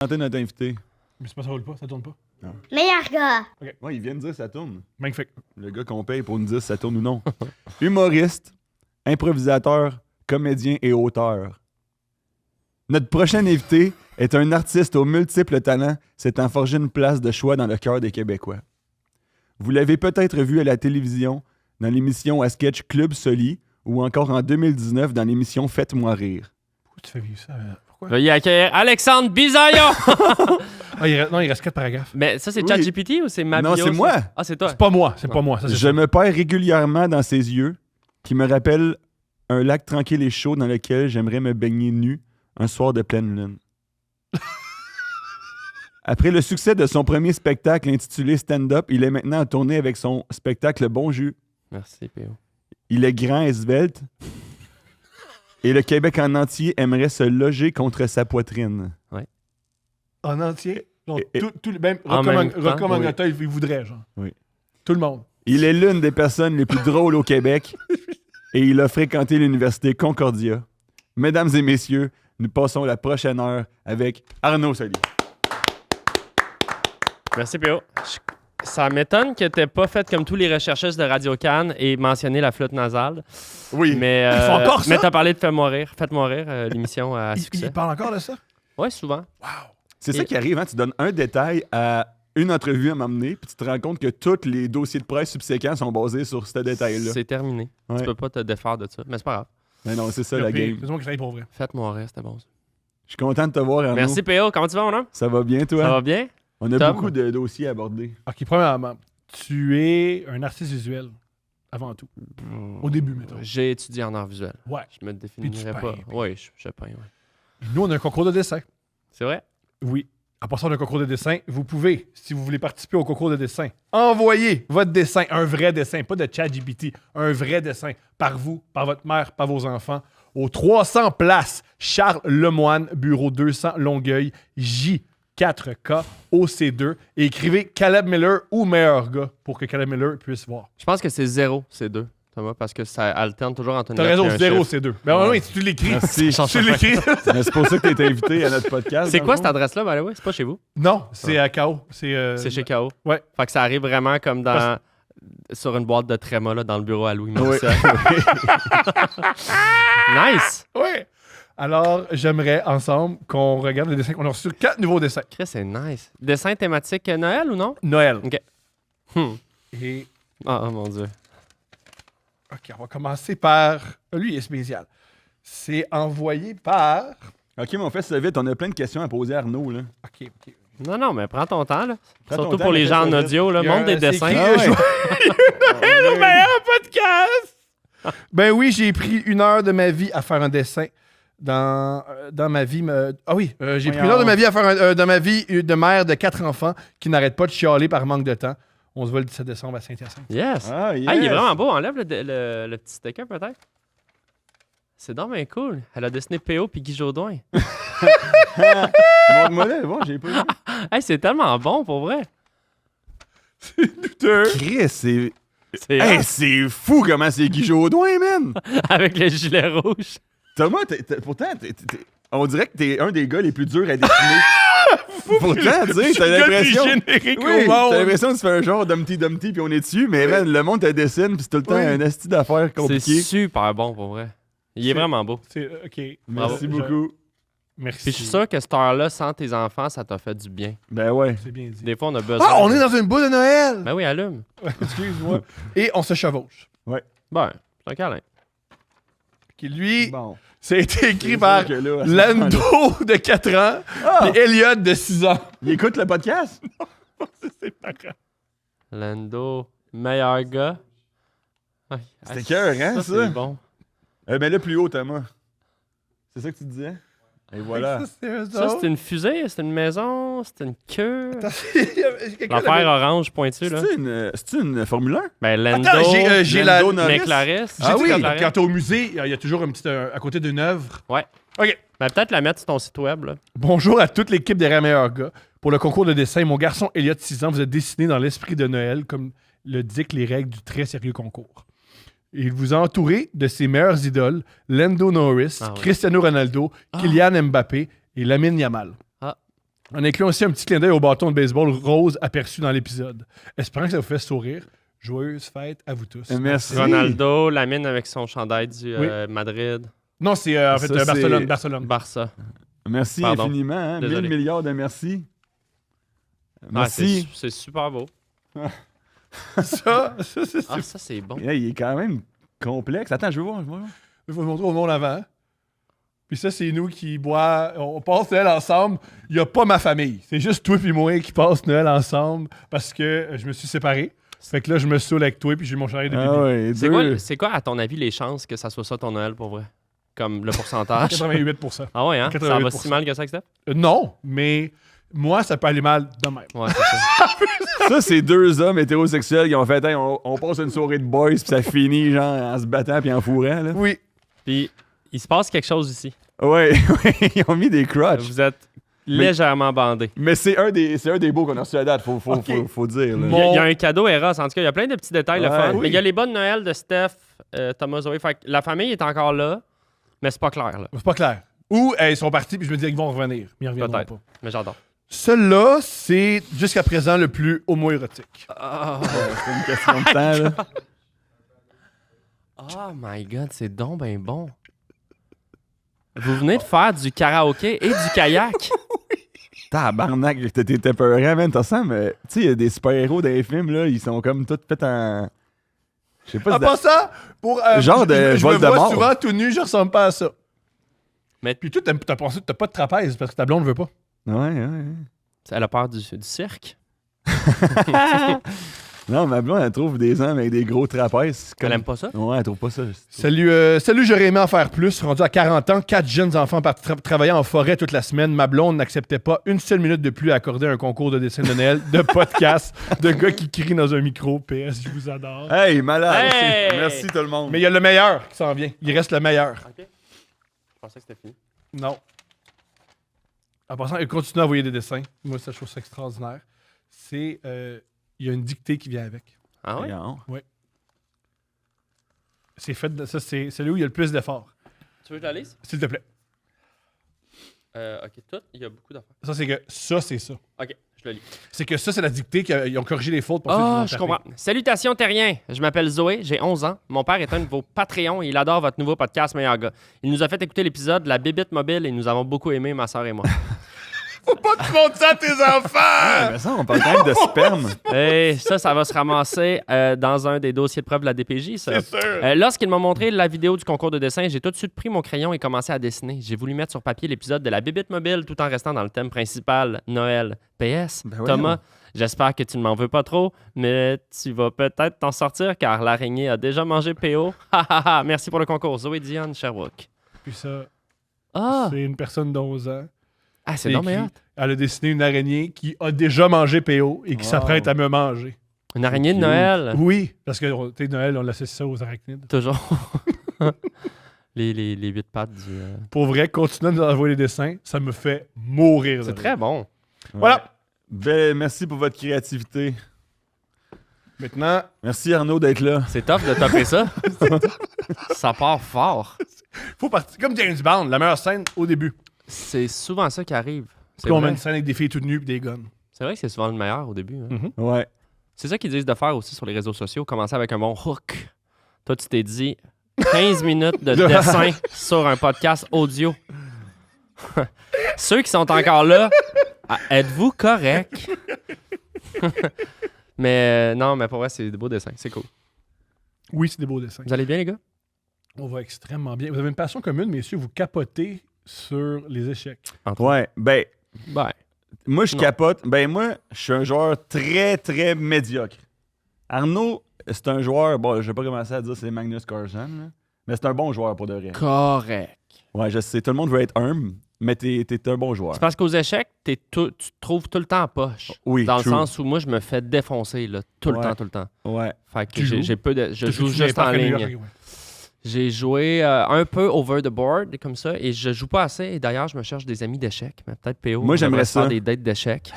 présenter notre invité. Mais c'est pas ça roule pas, ça tourne pas. Non. Meilleur gars. Ouais, il vient de dire ça tourne. Magnifique. Le gars qu'on paye pour nous dire si ça tourne ou non. Humoriste, improvisateur, comédien et auteur. Notre prochain invité est un artiste aux multiples talents s'étant forgé une place de choix dans le cœur des Québécois. Vous l'avez peut-être vu à la télévision, dans l'émission à sketch Club Soli, ou encore en 2019 dans l'émission Faites-moi rire. Pourquoi tu fais vivre ça? Pourquoi? Veuillez accueillir Alexandre Bisaillon! Non, il reste 4 paragraphes. Mais ça, c'est Oui. ChatGPT ou c'est ma Non, bio, c'est ça? moi. Ah, c'est toi. C'est pas moi, c'est pas moi. Ça, c'est Je ça. me perds régulièrement dans ses yeux, qui me rappellent un lac tranquille et chaud dans lequel j'aimerais me baigner nu un soir de pleine lune. Après le succès de son premier spectacle intitulé Stand-Up, il est maintenant en tournée avec son spectacle Bon Jus. Merci, P.O. Il est grand et svelte. Et le Québec en entier aimerait se loger contre sa poitrine. En entier? Donc, Et- même En même temps, recommandateur, il voudrait, genre. Oui. Tout le monde. Il est l'une des personnes les plus drôles au Québec et il a fréquenté l'université Concordia. Mesdames et messieurs, nous passons la prochaine heure avec Arnaud Soli. Merci, P.O. Ça m'étonne que t'aies pas fait comme tous les recherchistes de Radio Cannes et mentionné la flûte nasale. Oui. Mais, Ils font encore ça? Mais t'as parlé de Faites-moi rire. Faites-moi rire, l'émission à succès. Il parle encore de ça? Ouais, souvent. C'est ça Et- qui arrive, hein? Tu donnes un détail à une entrevue à m'amener, puis tu te rends compte que tous les dossiers de presse subséquents sont basés sur ce détail-là. C'est terminé. Ouais. Tu peux pas te défaire de ça. Mais c'est pas grave. Mais non, c'est ça la game. C'est moi qui travaille pour vrai. Faites-moi rire, c'était bon. Ça. Je suis content de te voir, Arnaud. Merci, P.O. Comment tu vas, mon homme? Ça va bien, toi? Ça va bien? On a Tom? beaucoup de dossiers à aborder. OK, premièrement, tu es un artiste visuel, avant tout. Au début, mettons. J'ai étudié en art visuel. Ouais. Je me Puis définirais tu pas. peins, Oui, je peins, ouais. Nous, on a un concours de dessin. C'est vrai? Oui. En passant d'un concours de dessin, vous pouvez, si vous voulez participer au concours de dessin, envoyer votre dessin, un vrai dessin, pas de ChatGPT, un vrai dessin, par vous, par votre mère, par vos enfants, au 300 places Charles Lemoine, bureau 200 Longueuil, J4K, OC2, et écrivez Caleb Miller ou meilleur gars pour que Caleb Miller puisse voir. Je pense que c'est 0, c'est 2, Thomas, parce que ça alterne toujours entre une T'as lettre raison, et un 0 chiffre. C2. Ben oui, si tu l'écris. Merci. Tu l'écris. Mais c'est pour ça que tu es invité à notre podcast. C'est dans quoi le cette fond. adresse-là, by the way? C'est pas chez vous? Non, c'est à KO. C'est chez KO. Ouais. Fait que ça arrive vraiment comme dans... sur une boîte de tréma là, dans le bureau à Louis Oui. Morissette. Nice! Ouais. Alors, j'aimerais ensemble qu'on regarde les dessins. On a reçu 4 nouveaux dessins. Chris, c'est nice. Dessin thématique Noël ou non? Noël. OK. Et, Oh mon Dieu. OK, on va commencer par... Lui, il est spécial. C'est envoyé par... OK, mais on fait ça vite. On a plein de questions à poser à Arnaud. Là. OK. Non, non, mais prends ton temps, là. Prends ton Surtout temps, pour mais les fais gens ça en vite. audio, là. Il y a Montre des c'est dessins. écrit, Ah ouais. Le meilleur podcast! Ben oui, j'ai pris 1 heure de ma vie à faire un dessin. Dans ma vie... j'ai pris 1 heure de ma vie à faire dans ma vie de mère de 4 enfants qui n'arrête pas de chialer par manque de temps. On se voit le 17 décembre à Saint-Hyacinthe. Yes! Ah, yes. Ah, il est vraiment beau. Enlève le petit sticker, peut-être. C'est donc bien cool. Elle a dessiné P.O. puis Guy Jodoin. Montre-moi là. Bon, j'ai pas vu. Hey, c'est tellement bon, pour vrai. Chris, c'est... C'est Hey, hot. c'est fou comment c'est Guy Jodoin, man! Avec le gilet rouge. Thomas, pourtant, on dirait que t'es un des gars les plus durs à dessiner. Pourtant, tu sais, t'as l'impression... générique Oui, au monde. t'as l'impression que tu fais un genre d'Humpty Dumpty puis on est dessus, mais man, le monde te dessine puis c'est tout le temps Oui. un asti d'affaires C'est compliqué. super bon, pour vrai. Il est C'est- vraiment beau. OK. Merci Bravo. beaucoup. Merci. Puis je suis sûr que cette heure-là, sans tes enfants, ça t'a fait du bien. Ben ouais. C'est bien dit. Des fois, on a besoin... Ah, on est dans une boule de Noël! Ben oui, allume. Excuse-moi. Et on se chevauche. Ben, c'est un câlin. Qui, lui, Bon. ça a été écrit C'est par sûr que là, Lando de 4 ans Ah! et Elliot de 6 ans. Il écoute le podcast? C'est pas grave. Lando, meilleur gars. Ah, C'était cœur, hein, ça? C'est bon. Mais là, plus haut, Thomas. C'est ça que tu disais? Et voilà. Ça, c'est eux Ça, autres. c'est une fusée, c'est une maison, c'est une queue. Attends, quelqu'un L'affaire l'avait- orange pointu, là. C'est-tu une Formule 1? Ben, Lando, Attends, j'ai la... Lando Norris. McLaren. Ah oui, McLaren. quand t'es au musée, il y a toujours un petit, à côté d'une œuvre. Ouais. OK. Ben, peut-être la mettre sur ton site web, là. Bonjour à toute l'équipe des meilleurs gars. Pour le concours de dessin, mon garçon Elliot, 6 ans, vous êtes dessiné dans l'esprit de Noël, comme le dictent les règles du très sérieux concours. Il vous a entouré de ses meilleures idoles, Lando Norris, Ah oui. Cristiano Ronaldo, Kylian Mbappé et Lamine Yamal. On inclut aussi un petit clin d'œil au bâton de baseball rose aperçu dans l'épisode. Espérant que ça vous fait sourire. Joyeuse fête à vous tous. Merci. Ronaldo, Lamine avec son chandail du Oui. Madrid. Non, c'est en fait Ça, c'est- Barcelone. Barça. Merci Pardon. infiniment. Hein? 1000 Désolé. milliards de merci. Ah, Merci. c'est super beau. Ça, c'est Ah, ça, c'est bon. Hey, il est quand même complexe. Attends, je veux voir. Je vais vous montrer au monde avant. Puis ça, c'est nous qui boit. On passe Noël ensemble. Il n'y a pas ma famille. C'est juste toi et moi qui passent Noël ensemble parce que je me suis séparé. Fait que là, je me saoule avec toi puis j'ai mon chandail de Ah bébé. ouais, C'est quoi, à ton avis, les chances que ça soit ça ton Noël pour vrai? Comme le pourcentage? 88%. Ah ouais, hein? Ça va 88%. si mal que ça, Steph? Non, mais moi, ça peut aller mal de même. Ouais, c'est ça. Ça, c'est deux hommes hétérosexuels qui ont fait hey, on passe une soirée de boys puis ça finit genre en se battant puis en fourrant. Là. Oui. Puis, il se passe quelque chose ici. Ouais, ouais, ils ont mis des crotches. Vous êtes légèrement bandés. Mais c'est un des beaux qu'on a reçu à date, faut dire. Là. Bon. Il y a un cadeau Eros. En tout cas, il y a plein de petits détails, le Ouais. fun. Oui. Mais il y a les bonnes Noël de Steph, Thomas, Zoé. Fait que la famille est encore là, mais c'est pas clair, là. C'est pas clair. Ou ils sont partis puis je me dis qu'ils vont revenir. Mais ils reviendront Peut-être. pas. Mais j'adore. Celui-là, c'est jusqu'à présent le plus homoérotique. C'est une question de temps. Là. Oh my God, c'est donc ben bon. Vous venez de faire du karaoké et du kayak. Tabarnak, t'étais peurant, man. T'as ça, mais tu sais, il y a des super-héros dans les films, là, ils sont comme tous faits en. Je sais pas En si. passant, pour. Genre de je me vois Voldemort. souvent tout nu, je ressemble pas à ça. Mais Puis toi, t'as pensé que t'as pas de trapèze parce que ta blonde veut pas. Ouais. elle a peur du cirque. Non, ma blonde, elle trouve des hommes avec des gros trapèzes. Elle aime pas ça? Ouais, elle trouve pas ça. Salut, j'aurais aimé en faire plus. Rendu à 40 ans, 4 jeunes enfants partis travailler en forêt toute la semaine. Ma blonde n'acceptait pas une seule minute de plus à accorder un concours de dessin de Noël, de podcast, de gars qui crient dans un micro. PS, je vous adore. Hey, malade! Hey! Merci tout le monde. Mais il y a le meilleur qui s'en vient. Il reste le meilleur. OK. Je pensais que c'était fini. Non. En passant, continue à envoyer des dessins. Moi, ça, je trouve ça extraordinaire. C'est... il y a une dictée qui vient avec. Ah ouais? Voyons. C'est fait de, ça, c'est celui où il y a le plus d'efforts. Tu veux que je la lise? S'il te plaît. OK, tout. Il y a beaucoup d'affaires. Ça, c'est que ça, c'est ça. OK, je le lis. C'est que ça, c'est la dictée qu'ils ont corrigé les fautes pour ceux qui Ah, l'ont je tapé. comprends. Salutations terriens. Je m'appelle Zoé, j'ai 11 ans. Mon père est un de vos Patreons et il adore votre nouveau podcast Meilleur gars. Il nous a fait écouter l'épisode de la bébite mobile et nous avons beaucoup aimé, ma soeur et moi. Faut pas que tu montres ça à tes enfants! Mais ça, on parle quand même de sperme. Et ça va se ramasser dans un des dossiers de preuve de la DPJ, ça. C'est sûr. Lorsqu'il m'a montré la vidéo du concours de dessin, j'ai tout de suite pris mon crayon et commencé à dessiner. J'ai voulu mettre sur papier l'épisode de la bébite mobile tout en restant dans le thème principal, Noël. PS, Ben voyons. Thomas, j'espère que tu ne m'en veux pas trop, mais tu vas peut-être t'en sortir car l'araignée a déjà mangé PO. Ha ha ha, merci pour le concours. Zoé Dion, Sherbrooke. Puis ça, Ah, c'est une personne d'11 ans. c'est Et donc bien. qui- Elle a dessiné une araignée qui a déjà mangé PO et qui Wow. s'apprête à me manger. Une araignée de Cute. Noël. Oui, parce que tu sais, Noël, on l'associe ça aux arachnides. Toujours. les 8 pattes du... Pour vrai, continuez à nous envoyer les dessins. Ça me fait mourir. de C'est rire. très bon. Voilà. Ben, merci pour votre créativité. Maintenant, Merci Arnaud d'être là. C'est tough de taper ça. Ça part fort. faut partir. Comme James Bond, la meilleure scène au début. C'est souvent ça qui arrive. C'est Puis on met vrai. une scène avec des filles toutes nues et des guns. C'est vrai que c'est souvent le meilleur au début. hein. Ouais. C'est ça qu'ils disent de faire aussi sur les réseaux sociaux. Commencer avec un bon hook. Toi, tu t'es dit 15 minutes de dessin sur un podcast audio. Ceux qui sont encore là, êtes-vous corrects? Mais non, mais pour vrai, c'est des beaux dessins. C'est cool. Oui, c'est des beaux dessins. Vous allez bien, les gars? On va extrêmement bien. Vous avez une passion commune, messieurs. Vous capotez sur les échecs. Ouais. Ben, Ben, moi, je Non. capote. Ben, moi, je suis un joueur très, très médiocre. Arnaud, c'est un joueur. Bon, je vais pas commencer à dire c'est Magnus Carlsen, là, mais c'est un bon joueur pour de vrai. correct. Ouais, je sais. Tout le monde veut être humble, mais t'es un bon joueur. C'est parce qu'aux échecs, tu te trouves tout le temps en poche. Oui, Dans le true. sens où moi, je me fais défoncer là, tout le Ouais. temps, tout le temps. Ouais. Fait que Tu joues? j'ai peu de. Je Tu joue joues juste en n'importe quel ligne. New York, ouais. J'ai joué un peu over the board comme ça et je joue pas assez. Et d'ailleurs, je me cherche des amis d'échecs. Mais peut-être PO. Moi, on j'aimerais devrait se faire ça. des dates d'échecs,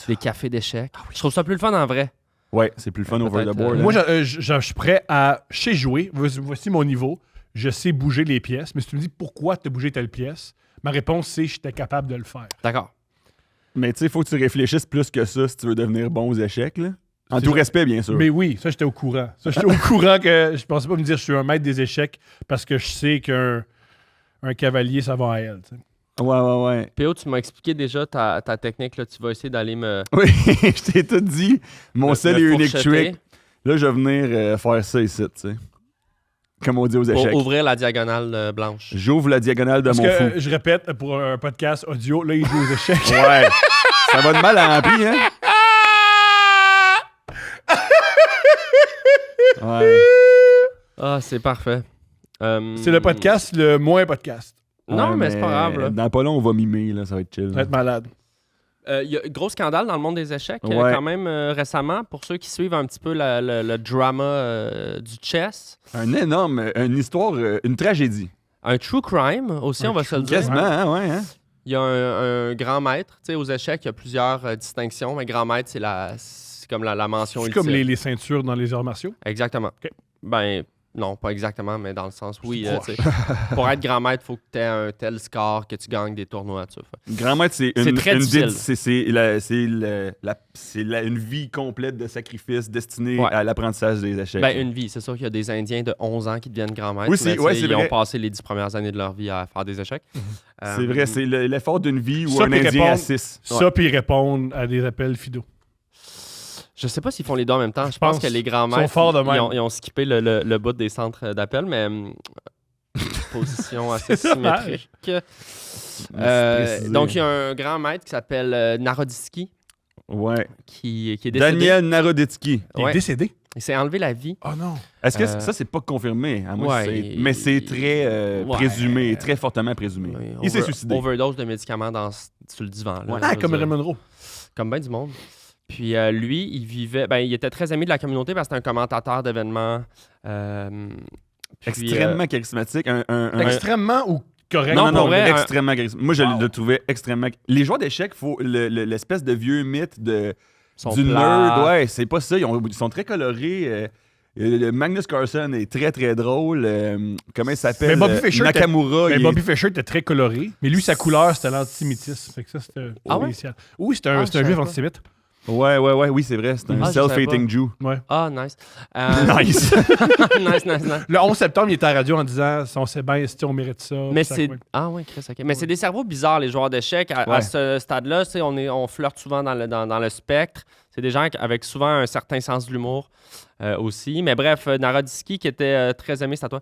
des cafés d'échecs. Je trouve ça plus le fun en vrai. Ouais, c'est plus le fun over the Peut-être, board. Moi, hein. je suis prêt à chez jouer. Voici mon niveau. Je sais bouger les pièces. Mais si tu me dis pourquoi tu as bougé telle pièce, ma réponse c'est j'étais capable de le faire. D'accord. Mais tu sais, il faut que tu réfléchisses plus que ça si tu veux devenir bon aux échecs. Là. En C'est tout vrai. respect, bien sûr. Mais oui, ça, j'étais au courant. Ça, j'étais au courant que je pensais pas me dire je suis un maître des échecs parce que je sais qu'un cavalier, ça va à elle. Tu sais. Ouais. P.O., tu m'as expliqué déjà ta technique. Là. Tu vas essayer d'aller me. Oui, je t'ai tout dit. Mon seul et unique fourchetter trick. Là, je vais venir faire ça ici, tu sais. Comme on dit aux échecs. Pour ouvrir la diagonale blanche. J'ouvre la diagonale de Parce mon que, fou. je répète, pour un podcast audio, là, il joue aux échecs. Ouais. Ça va de mal en pis, hein? Ouais. Ah, c'est parfait. C'est le podcast le moins podcast. Non, Ouais, mais c'est pas grave. Là. Dans pas long, on va mimer, là. Ça va être chill. Ça va être malade. Il y a un gros scandale dans le monde des échecs Ouais. quand même récemment. Pour ceux qui suivent un petit peu le drama du chess. Une histoire, une tragédie. Un true crime aussi, on va se le dire. Quasiment, hein, ouais, hein? Il y a un grand maître. Tu sais, aux échecs, il y a plusieurs distinctions, mais grand maître, c'est comme la mention C'est ultime. comme les ceintures dans les arts martiaux. Exactement. OK. Ben, non, pas exactement, mais dans le sens, oui. C'est tu sais, pour être grand maître, il faut que tu aies un tel score que tu gagnes des tournois. Tu sais. Grand maître, c'est C'est très difficile. c'est une vie complète de sacrifice destinée Ouais. à l'apprentissage des échecs. Ben, une vie. C'est sûr qu'il y a des Indiens de 11 ans qui deviennent grand maîtres. Oui, mais, tu sais, c'est ils vrai. ont passé les 10 premières années de leur vie à faire des échecs. C'est vrai, c'est l'effort d'une vie ou Ça, un puis Indien répondre- à 6. Ça, puis répondre à des appels Fido. Je sais pas s'ils font les deux en même temps. Je pense pense que les grands qu'ils sont maîtres, forts de même. ils ont skippé le bout des centres d'appel, mais position assez dommage. symétrique. précisé. Donc, il y a un grand maître qui s'appelle Naroditsky Ouais. qui est décédé. Daniel Naroditsky. Il est Ouais. décédé. Il s'est enlevé la vie. Oh non. Est-ce que Euh, ça, c'est pas confirmé? À moi, ouais, mais c'est très ouais. présumé, très fortement présumé. Oui, Il s'est suicidé. Overdose de médicaments sur le divan. là, Ouais. je Ah, veux comme dire. Raymond Monroe. Comme bien du monde. Puis lui, il vivait... Ben, il était très ami de la communauté parce que c'était un commentateur d'événements. Puis, Extrêmement charismatique. Extrêmement ou correct? Non, pour vrai, extrêmement charismatique. Moi, je Wow. le trouvais extrêmement... Les joueurs d'échecs, faut l'espèce de vieux mythe son du plat. nerd. Ouais, c'est pas ça. Ils sont très colorés. Le Magnus Carlsen est très, très drôle. Comment il s'appelle? Mais Bobby Fischer Nakamura. Mais il est- Bobby Fischer était très coloré, mais lui, sa couleur, c'était l'antisémitisme. Fait que ça, c'était Ah ouais? spécial. Oui, c'était Ah, un je savais juif pas. antisémite. Ouais, oui, c'est vrai. C'est un Ah, je savais self-hating Jew. Ouais. Ah, nice. Nice. nice. Le 11 septembre, il était à la radio en disant on sait bien si on mérite ça. Mais puis ça, c'est... ouais. Ah oui, Chris, OK. Mais c'est des cerveaux bizarres, les joueurs d'échecs. À Ouais. ce stade-là, tu sais, on flirte souvent dans le spectre. C'est des gens avec souvent un certain sens de l'humour aussi. Mais bref, Naroditsky, qui était très aimé, c'est à toi,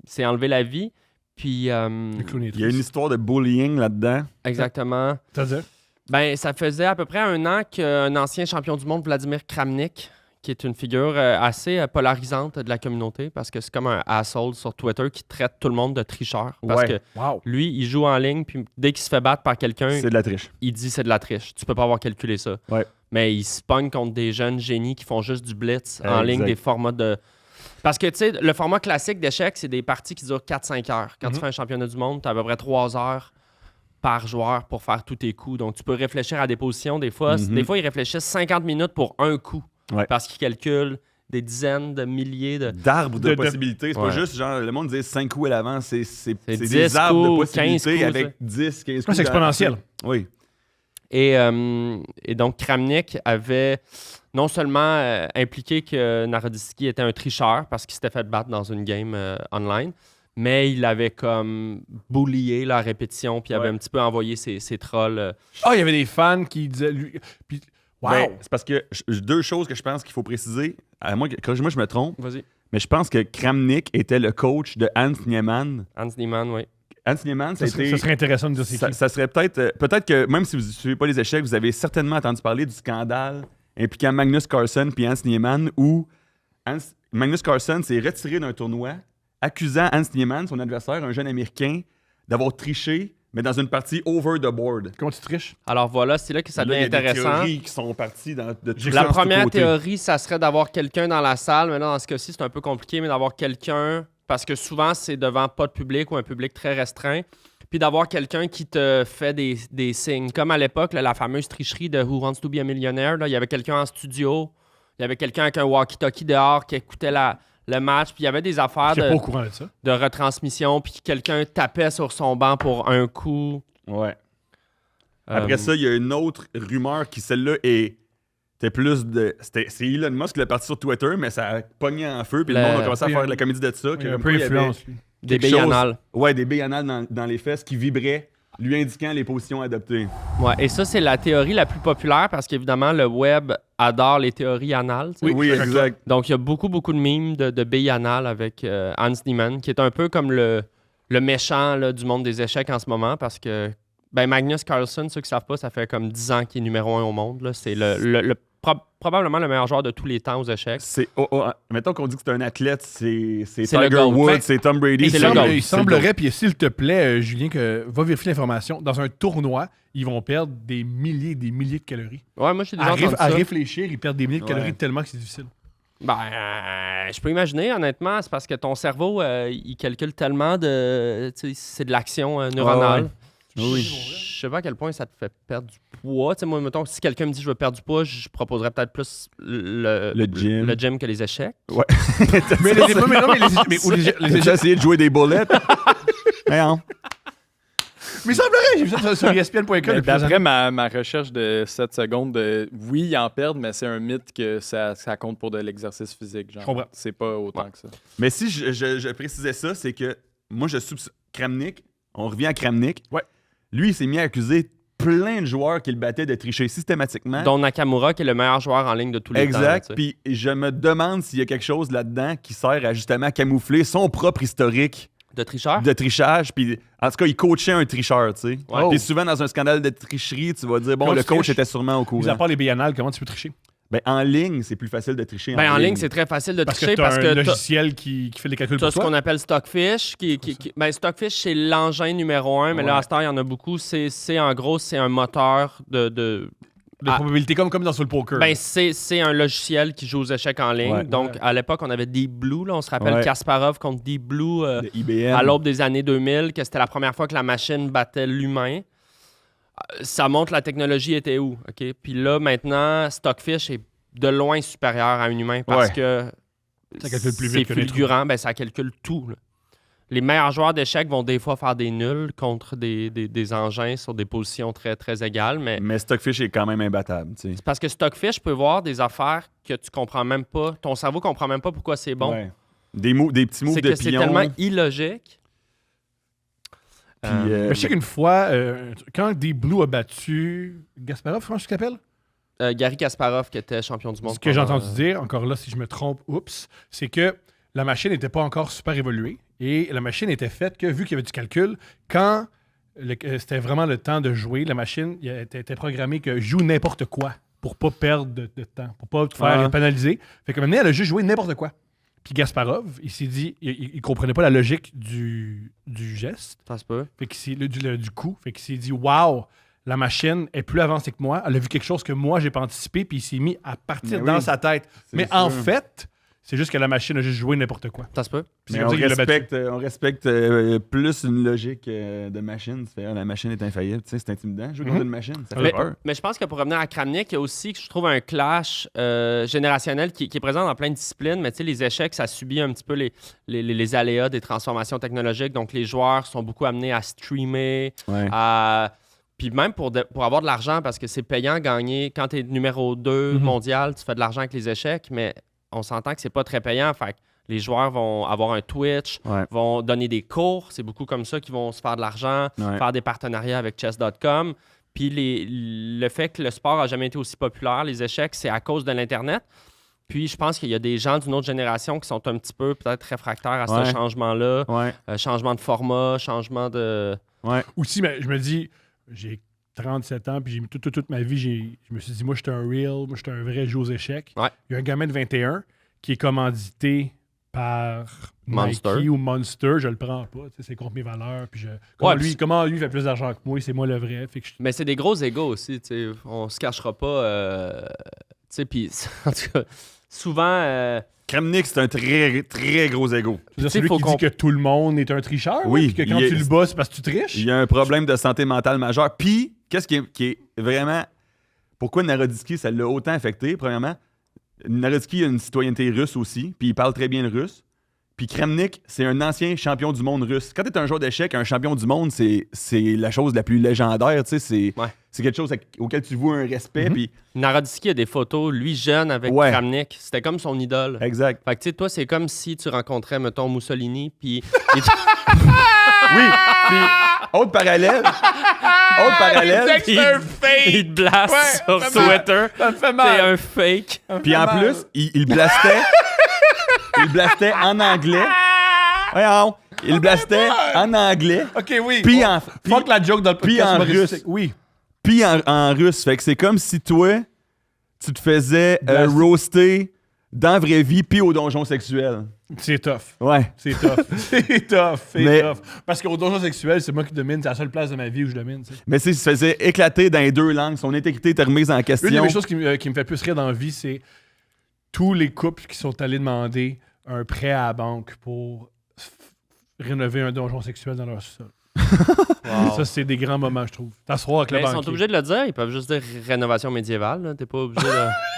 s'est enlevé la vie. Puis, Le clown est Il y a une triste. histoire de bullying là-dedans. exactement. C'est-à-dire? Ben, ça faisait à peu près un an qu'un ancien champion du monde, Vladimir Kramnik, qui est une figure assez polarisante de la communauté, parce que c'est comme un asshole sur Twitter qui traite tout le monde de tricheur. Parce Ouais. que Wow. lui, il joue en ligne, puis dès qu'il se fait battre par quelqu'un, C'est de la triche. il dit c'est de la triche. Tu peux pas avoir calculé ça. Ouais. Mais il se pogne contre des jeunes génies qui font juste du blitz en Exact. ligne, des formats de... Parce que, tu sais, le format classique d'échecs, c'est des parties qui durent 4-5 heures. Quand tu fais un championnat du monde, tu as à peu près 3 heures par joueur pour faire tous tes coups. Donc, tu peux réfléchir à des positions. Des fois, Mhm. des fois ils réfléchissent 50 minutes pour un coup. Ouais. Parce qu'ils calculent des dizaines de milliers de... D'arbres de De- possibilités. C'est Ouais. pas juste, genre, le monde disait 5 coups à l'avant. C'est 10 des arbres de coups, 15 possibilités coups, avec 10, 15 coups. Ouais, c'est exponentiel. Oui. Et donc, Kramnik avait non seulement impliqué que Naroditsky était un tricheur parce qu'il s'était fait battre dans une game online, mais il avait comme bullié la répétition, puis il avait Ouais. un petit peu envoyé ses trolls. Ah, il y avait des fans qui disaient. Lui... Puis, wow! Ben, c'est parce que deux choses que je pense qu'il faut préciser. À moi, corrige-moi, je me trompe, Vas-y. mais je pense que Kramnik était le coach de Hans Niemann. Hans Niemann, oui. Hans Niemann, ça, c'était. serait intéressant de dire c'est qui. Ça serait peut-être que même si vous ne suivez pas les échecs, vous avez certainement entendu parler du scandale impliquant Magnus Carlsen puis Hans Niemann où Magnus Carlsen s'est retiré d'un tournoi accusant Hans Niemann, son adversaire, un jeune Américain, d'avoir triché, mais dans une partie over the board. Comment tu triches? Alors voilà, c'est là que ça Là, devient il y a des intéressant. théories qui sont parties de tous La sens, tous première côtés. théorie, ça serait d'avoir quelqu'un dans la salle. Mais là, dans ce cas-ci, c'est un peu compliqué, mais d'avoir quelqu'un, parce que souvent, c'est devant pas de public ou un public très restreint, puis d'avoir quelqu'un qui te fait des signes. Comme à l'époque, là, la fameuse tricherie de Who Wants to be a Millionaire, là, il y avait quelqu'un en studio, il y avait quelqu'un avec un walkie-talkie dehors qui écoutait le match, puis il y avait des affaires Je suis pas au courant de ça. de retransmission, puis quelqu'un tapait sur son banc pour un coup. Ouais. Après ça, il y a une autre rumeur qui, celle-là, était plus de... C'est Elon Musk qui l'a parti sur Twitter, mais ça a pogné en feu, puis le monde a commencé à faire de la comédie de ça. Il y a un peu influence, lui. Des billes anales. Ouais, des billes anales dans les fesses qui vibraient, lui indiquant les positions adoptées. Ouais, et ça, c'est la théorie la plus populaire parce qu'évidemment, le web adore les théories anales. Tu sais. Oui, exact. Donc, il y a beaucoup de mimes de billes anales avec Hans Niemann, qui est un peu comme le méchant là, du monde des échecs en ce moment parce que Magnus Carlsen, ceux qui ne savent pas, ça fait comme 10 ans qu'il est numéro 1 au monde. Là. C'est probablement le meilleur joueur de tous les temps aux échecs. Mettons qu'on dit que c'est un athlète, c'est le Tiger GOAT. Woods, c'est Tom Brady. Il semblerait, puis s'il te plaît, Julien, va vérifier l'information. Dans un tournoi, ils vont perdre des milliers et des milliers de calories. Ouais, moi, j'ai déjà entendu ça. À réfléchir, ils perdent des milliers de calories tellement que c'est difficile. Je peux imaginer, honnêtement, c'est parce que ton cerveau, il calcule tellement de... C'est de l'action neuronale. Oui. Je sais pas à quel point ça te fait perdre du poids. Moi, mettons, si quelqu'un me dit je veux perdre du poids, je proposerais peut-être plus le gym que les échecs. Ouais. J'ai essayé de jouer des boulettes. Mais il semblerait, j'ai vu ça sur ESPN.com. D'après ma recherche de 7 secondes, oui, ils en perdent, mais c'est un mythe que ça compte pour de l'exercice physique. Genre. Je comprends. C'est pas autant que ça. Mais si je précisais ça, c'est que moi, je soupçonne Kramnik, on revient à Kramnik. Ouais. Lui, il s'est mis à accuser plein de joueurs qu'il battait de tricher systématiquement. Dont Nakamura, qui est le meilleur joueur en ligne de tous les temps. Exact. Puis je me demande s'il y a quelque chose là-dedans qui sert à justement camoufler son propre historique de tricheur. De trichage. Puis en tout cas, il coachait un tricheur, tu sais. Ouais. Puis souvent, dans un scandale de tricherie, tu vas dire, bon, le coach était sûrement au courant. Mis à part les biennales, comment tu peux tricher? En ligne, c'est plus facile de tricher. En ligne, c'est très facile de tricher parce que tu as un logiciel qui fait les calculs pour toi. Tu as ce qu'on appelle Stockfish. Stockfish, c'est l'engin numéro 1, mais là, à ce temps, il y en a beaucoup. En gros, c'est un moteur de probabilité, comme dans sur le poker. C'est un logiciel qui joue aux échecs en ligne. Donc, à l'époque, on avait Deep Blue. Là, on se rappelle Kasparov contre Deep Blue à l'aube des années 2000, que c'était la première fois que la machine battait l'humain. Ça montre la technologie était où, OK? Puis là, maintenant, Stockfish est de loin supérieur à un humain parce que ça calcule plus vite c'est fulgurant, ça calcule tout. Là. Les meilleurs joueurs d'échecs vont des fois faire des nuls contre des engins sur des positions très, très égales. Mais Stockfish est quand même imbattable. C'est parce que Stockfish peut voir des affaires que tu comprends même pas. Ton cerveau comprend même pas pourquoi c'est bon. Ouais. Des petits moves de pion. C'est tellement illogique. Je sais qu'une fois, quand Deep Blue a battu Gasparov, comment tu t'appelles? Garry Kasparov, qui était champion du monde. Ce que j'ai entendu dire, encore là, si je me trompe, c'est que la machine n'était pas encore super évoluée et la machine était faite que, vu qu'il y avait du calcul, quand c'était vraiment le temps de jouer, la machine était programmée que joue n'importe quoi pour pas perdre de temps, pour pas te faire pénaliser. Fait que maintenant, elle a juste joué n'importe quoi. Puis Gasparov, il s'est dit, il comprenait pas la logique du geste. Ça se peut. Fait que du coup, fait qu'il s'est dit, waouh, la machine est plus avancée que moi. Elle a vu quelque chose que moi, j'ai pas anticipé, puis il s'est mis à partir dans sa tête. Mais en fait, c'est juste que la machine a juste joué n'importe quoi. Ça se peut. Mais on respecte plus une logique de machine. La machine est infaillible. Tu sais, c'est intimidant. Jouer contre une machine, ça fait peur. Mais je pense que pour revenir à Kramnik, il y a aussi, je trouve, un clash générationnel qui est présent dans plein de disciplines. Mais tu sais, les échecs, ça subit un petit peu les aléas des transformations technologiques. Donc, les joueurs sont beaucoup amenés à streamer, puis même pour avoir de l'argent, parce que c'est payant gagner. Quand tu es numéro 2 mondial, tu fais de l'argent avec les échecs, mais on s'entend que c'est pas très payant. Fait que les joueurs vont avoir un Twitch, vont donner des cours. C'est beaucoup comme ça qu'ils vont se faire de l'argent, faire des partenariats avec chess.com. Puis le fait que le sport n'a jamais été aussi populaire, les échecs, c'est à cause de l'Internet. Puis je pense qu'il y a des gens d'une autre génération qui sont un petit peu peut-être réfractaires à ce changement-là. Changement de format, changement de... Aussi, mais je me dis, j'ai 37 ans, puis j'ai mis toute ma vie, je me suis dit, moi, j'étais un real, moi, j'étais un vrai joueur aux échecs. Il y a un gamin de 21 qui est commandité par Monster. Nike ou Monster, je le prends pas, c'est contre mes valeurs. Puis comment lui fait plus d'argent que moi, c'est moi le vrai. Fait que Mais c'est des gros égos aussi, on se cachera pas. Puis en tout cas, souvent... Kramnik, c'est un très, très gros égo. C'est celui qui dit que tout le monde est un tricheur, puis que quand tu le bats, c'est parce que tu triches. Il y a un problème de santé mentale majeur. Puis, qu'est-ce qui est vraiment... Pourquoi Naroditsky, ça l'a autant affecté, premièrement? Naroditsky a une citoyenneté russe aussi, puis il parle très bien le russe. Puis Kramnik, c'est un ancien champion du monde russe. Quand tu es un joueur d'échecs, un champion du monde, c'est la chose la plus légendaire, tu sais, c'est quelque chose auquel tu vois un respect. Puis Narodski a des photos, lui jeune avec Ouais. Kramnik. C'était comme son idole. exact. Fait que tu sais, toi, c'est comme si tu rencontrais, mettons, Mussolini, puis Oui. Puis autre parallèle. il, il te blast Ouais, sur vraiment. Twitter. Ça me fait C'est mal. un fake. Puis en plus, il blastait. Il blastait en anglais. Voyons. Il blastait en anglais. OK, oui. Puis Oh, en, fuck la joke dans le puis podcast en humoristique. russe. Oui. puis en russe. Fait que c'est comme si toi, tu te faisais Blast. roaster dans la vraie vie puis au donjon sexuel. C'est tough. Ouais. C'est tough. C'est tough. C'est Mais- tough. Parce qu'au donjon sexuel, c'est moi qui domine. C'est la seule place de ma vie où je domine. Tu sais. Mais tu sais, il se faisait éclater dans les deux langues. Son intégrité était remise en question. Une des choses qui me fait plus rire dans la vie, c'est tous les couples qui sont allés demander un prêt à la banque pour rénover un donjon sexuel dans leur sol. Wow. Ça, c'est des grands moments, je trouve. T'asseoir avec Mais le ils sont banquier. obligés de le dire. Ils peuvent juste dire rénovation médiévale. là. T'es pas obligé de...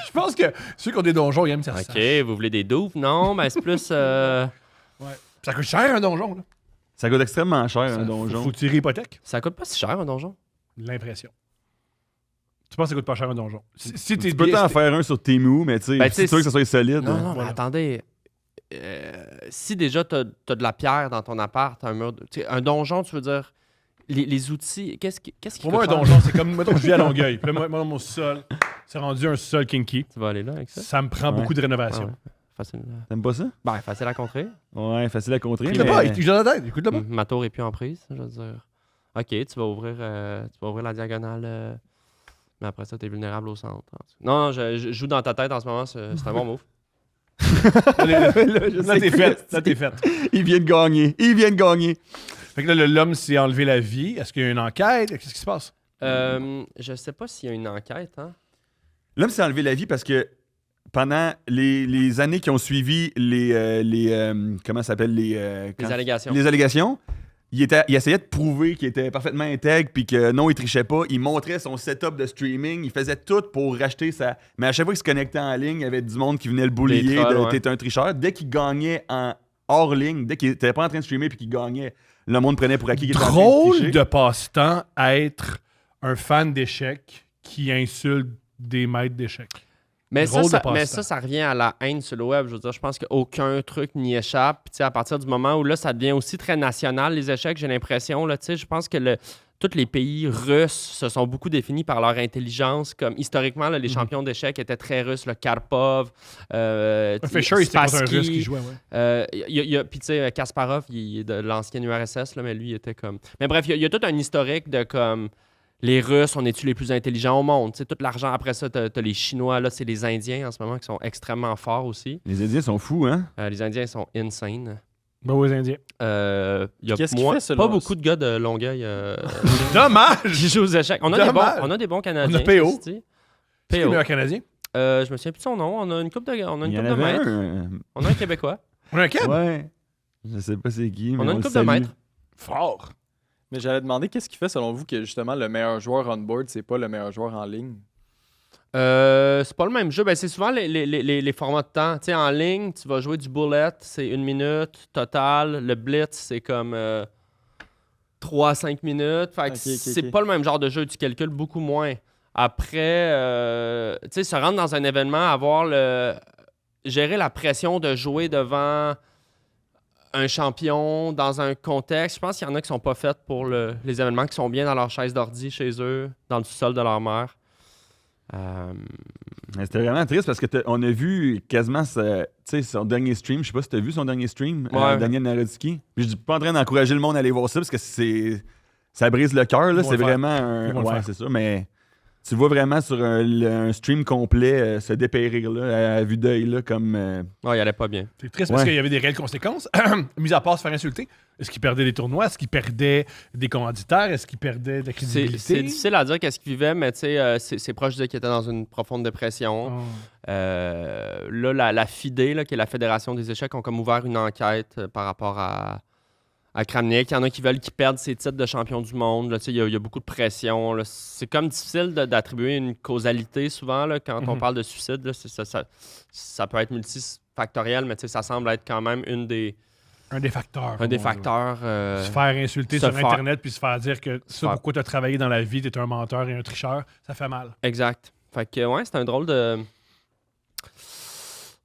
Je pense que ceux qui ont des donjons, ils aiment ça. OK, vous voulez des douves? Non, mais c'est plus... Ça coûte cher, un donjon. Là. Ça coûte extrêmement cher, un Faut donjon. tirer hypothèque. Ça coûte pas si cher, un donjon. L'impression. Tu penses que ça coûte pas cher, un donjon? Si t'es Tu peux bien- t'en faire un sur Temu, mais tu sais, Ben, c'est tu sais, sûr que ça soit solide. Non, non, Voilà. mais attendez. Si déjà t'as de la pierre dans ton appart, un mur, tu sais, un donjon, tu veux dire, les outils, qu'est-ce qui Pour moi, un coûte cher? donjon, c'est comme, mettons, je vis à Longueuil. Puis là, moi, mon sol, c'est rendu un sol kinky. Tu vas aller là avec ça? Ça me prend Ouais. beaucoup de rénovation. Ah ouais. Facile. T'aimes pas ça? Ben, facile à contrer. Ouais, facile à contrer. Écoute-le mais- pas, écoute-le pas, écoute-le pas. Ma tour est plus en prise, je veux dire. OK, tu vas ouvrir la diagonale, mais après ça, t'es vulnérable au centre. Non, je joue dans ta tête en ce moment, c'est un bon move. Là, je Là, sais t'es que- fait. Là, t'es fait. Il vient de gagner. Il vient de gagner. Fait que là, l'homme s'est enlevé la vie. Est-ce qu'il y a une enquête? Qu'est-ce qui se passe? Je sais pas s'il y a une enquête, hein? L'homme s'est enlevé la vie parce que pendant les années qui ont suivi comment ça s'appelle Les allégations. les allégations, il essayait de prouver qu'il était parfaitement intègre puis que non, il trichait pas. Il montrait son setup de streaming. Il faisait tout pour racheter sa. Mais à chaque fois qu'il se connectait en ligne, il y avait du monde qui venait le bullier. Les trolls, ouais. T'es un tricheur. Dès qu'il gagnait en hors ligne, dès qu'il était pas en train de streamer puis qu'il gagnait, le monde prenait pour acquis qu'il était en train de Drôle tricher. de passe-temps à être un fan d'échecs qui insulte des maîtres d'échecs. Mais Drôle de ça, passe-temps. ça revient à la haine sur le web. Je veux dire, je pense qu'aucun truc n'y échappe. Puis, tu sais, à partir du moment où là, ça devient aussi très national, les échecs, j'ai l'impression. Là, tu sais, je pense que tous les pays russes se sont beaucoup définis par leur intelligence. Comme historiquement, là, les champions d'échecs étaient très russes. Le Karpov, Fischer, c'était contre un Spassky. russe qui jouait, ouais. Puis tu sais, Kasparov, il est de l'ancienne URSS, là, mais lui, il était comme... Mais bref, il y a tout un historique de comme... Les Russes, on est-tu les plus intelligents au monde? Tu sais, tout l'argent, après ça, t'as les Chinois, là, c'est les Indiens en ce moment qui sont extrêmement forts aussi. Les Indiens sont fous, hein? Les Indiens sont insane. Ben aux Indiens. Il y a Qu'est-ce qu'il fait, selon pas vous? beaucoup de gars de Longueuil Dommage! qui jouent aux échecs. On a Dommage. des bons Canadiens. On a P.O. ceci dit. C'est le P.O. meilleur Canadien. Je me souviens plus de son nom. On a une coupe de Il y en de avait maîtres. un. On a un Québécois. On a un Canadien. Ouais. Je sais pas c'est qui, mais On a une le coupe de salue. maîtres. Fort. Mais j'allais demander qu'est-ce qui fait selon vous que justement le meilleur joueur on-board, c'est pas le meilleur joueur en ligne? C'est pas le même jeu. Ben, c'est souvent les formats de temps. Tu sais, en ligne, tu vas jouer du bullet, c'est 1 minute total. Le blitz, c'est comme 3 à 5 minutes. Fait que Ok, c'est ok. pas le même genre de jeu. Tu calcules beaucoup moins. Après, tu sais, se rendre dans un événement, gérer la pression de jouer devant un champion dans un contexte. Je pense qu'il y en a qui sont pas faites pour les événements, qui sont bien dans leur chaise d'ordi chez eux, dans le sous-sol de leur mère. Mais c'était vraiment triste parce que on a vu quasiment son dernier stream. Je sais pas si tu as vu son dernier stream, Ouais. Daniel Narodski. Puis je suis pas en train d'encourager le monde à aller voir ça parce que ça brise le cœur. là. Ils vont C'est le faire. vraiment un. Ils vont le Ouais, faire. c'est ça. Mais tu vois vraiment sur un stream complet se dépérir là, à vue d'œil là, comme. Ouais, il allait pas bien. C'est triste parce Ouais. qu'il y avait des réelles conséquences. Mis à part se faire insulter, est-ce qu'il perdait des tournois? Est-ce qu'il perdait des commanditaires? Est-ce qu'il perdait de la C'est crédibilité? difficile à dire qu'est-ce qu'il vivait, mais tu sais, ses proches disaient qu'il était dans une profonde dépression. Oh. Là, la FIDE, là, qui est la Fédération des échecs, ont comme ouvert une enquête par rapport à Kramnik. Il y en a qui veulent qu'il perde ses titres de champion du monde. Là, tu sais, il y a beaucoup de pression. Là. C'est comme difficile d'attribuer une causalité souvent là, quand on parle de suicide. Là, ça peut être multifactoriel, mais tu sais, ça semble être quand même une des Un des facteurs. Un comme des on dit. facteurs. Se faire insulter se sur faire- Internet puis se faire dire que ça, faire- pourquoi tu as travaillé dans la vie, tu es un menteur et un tricheur, ça fait mal. Exact. Fait que, ouais, c'est un drôle de.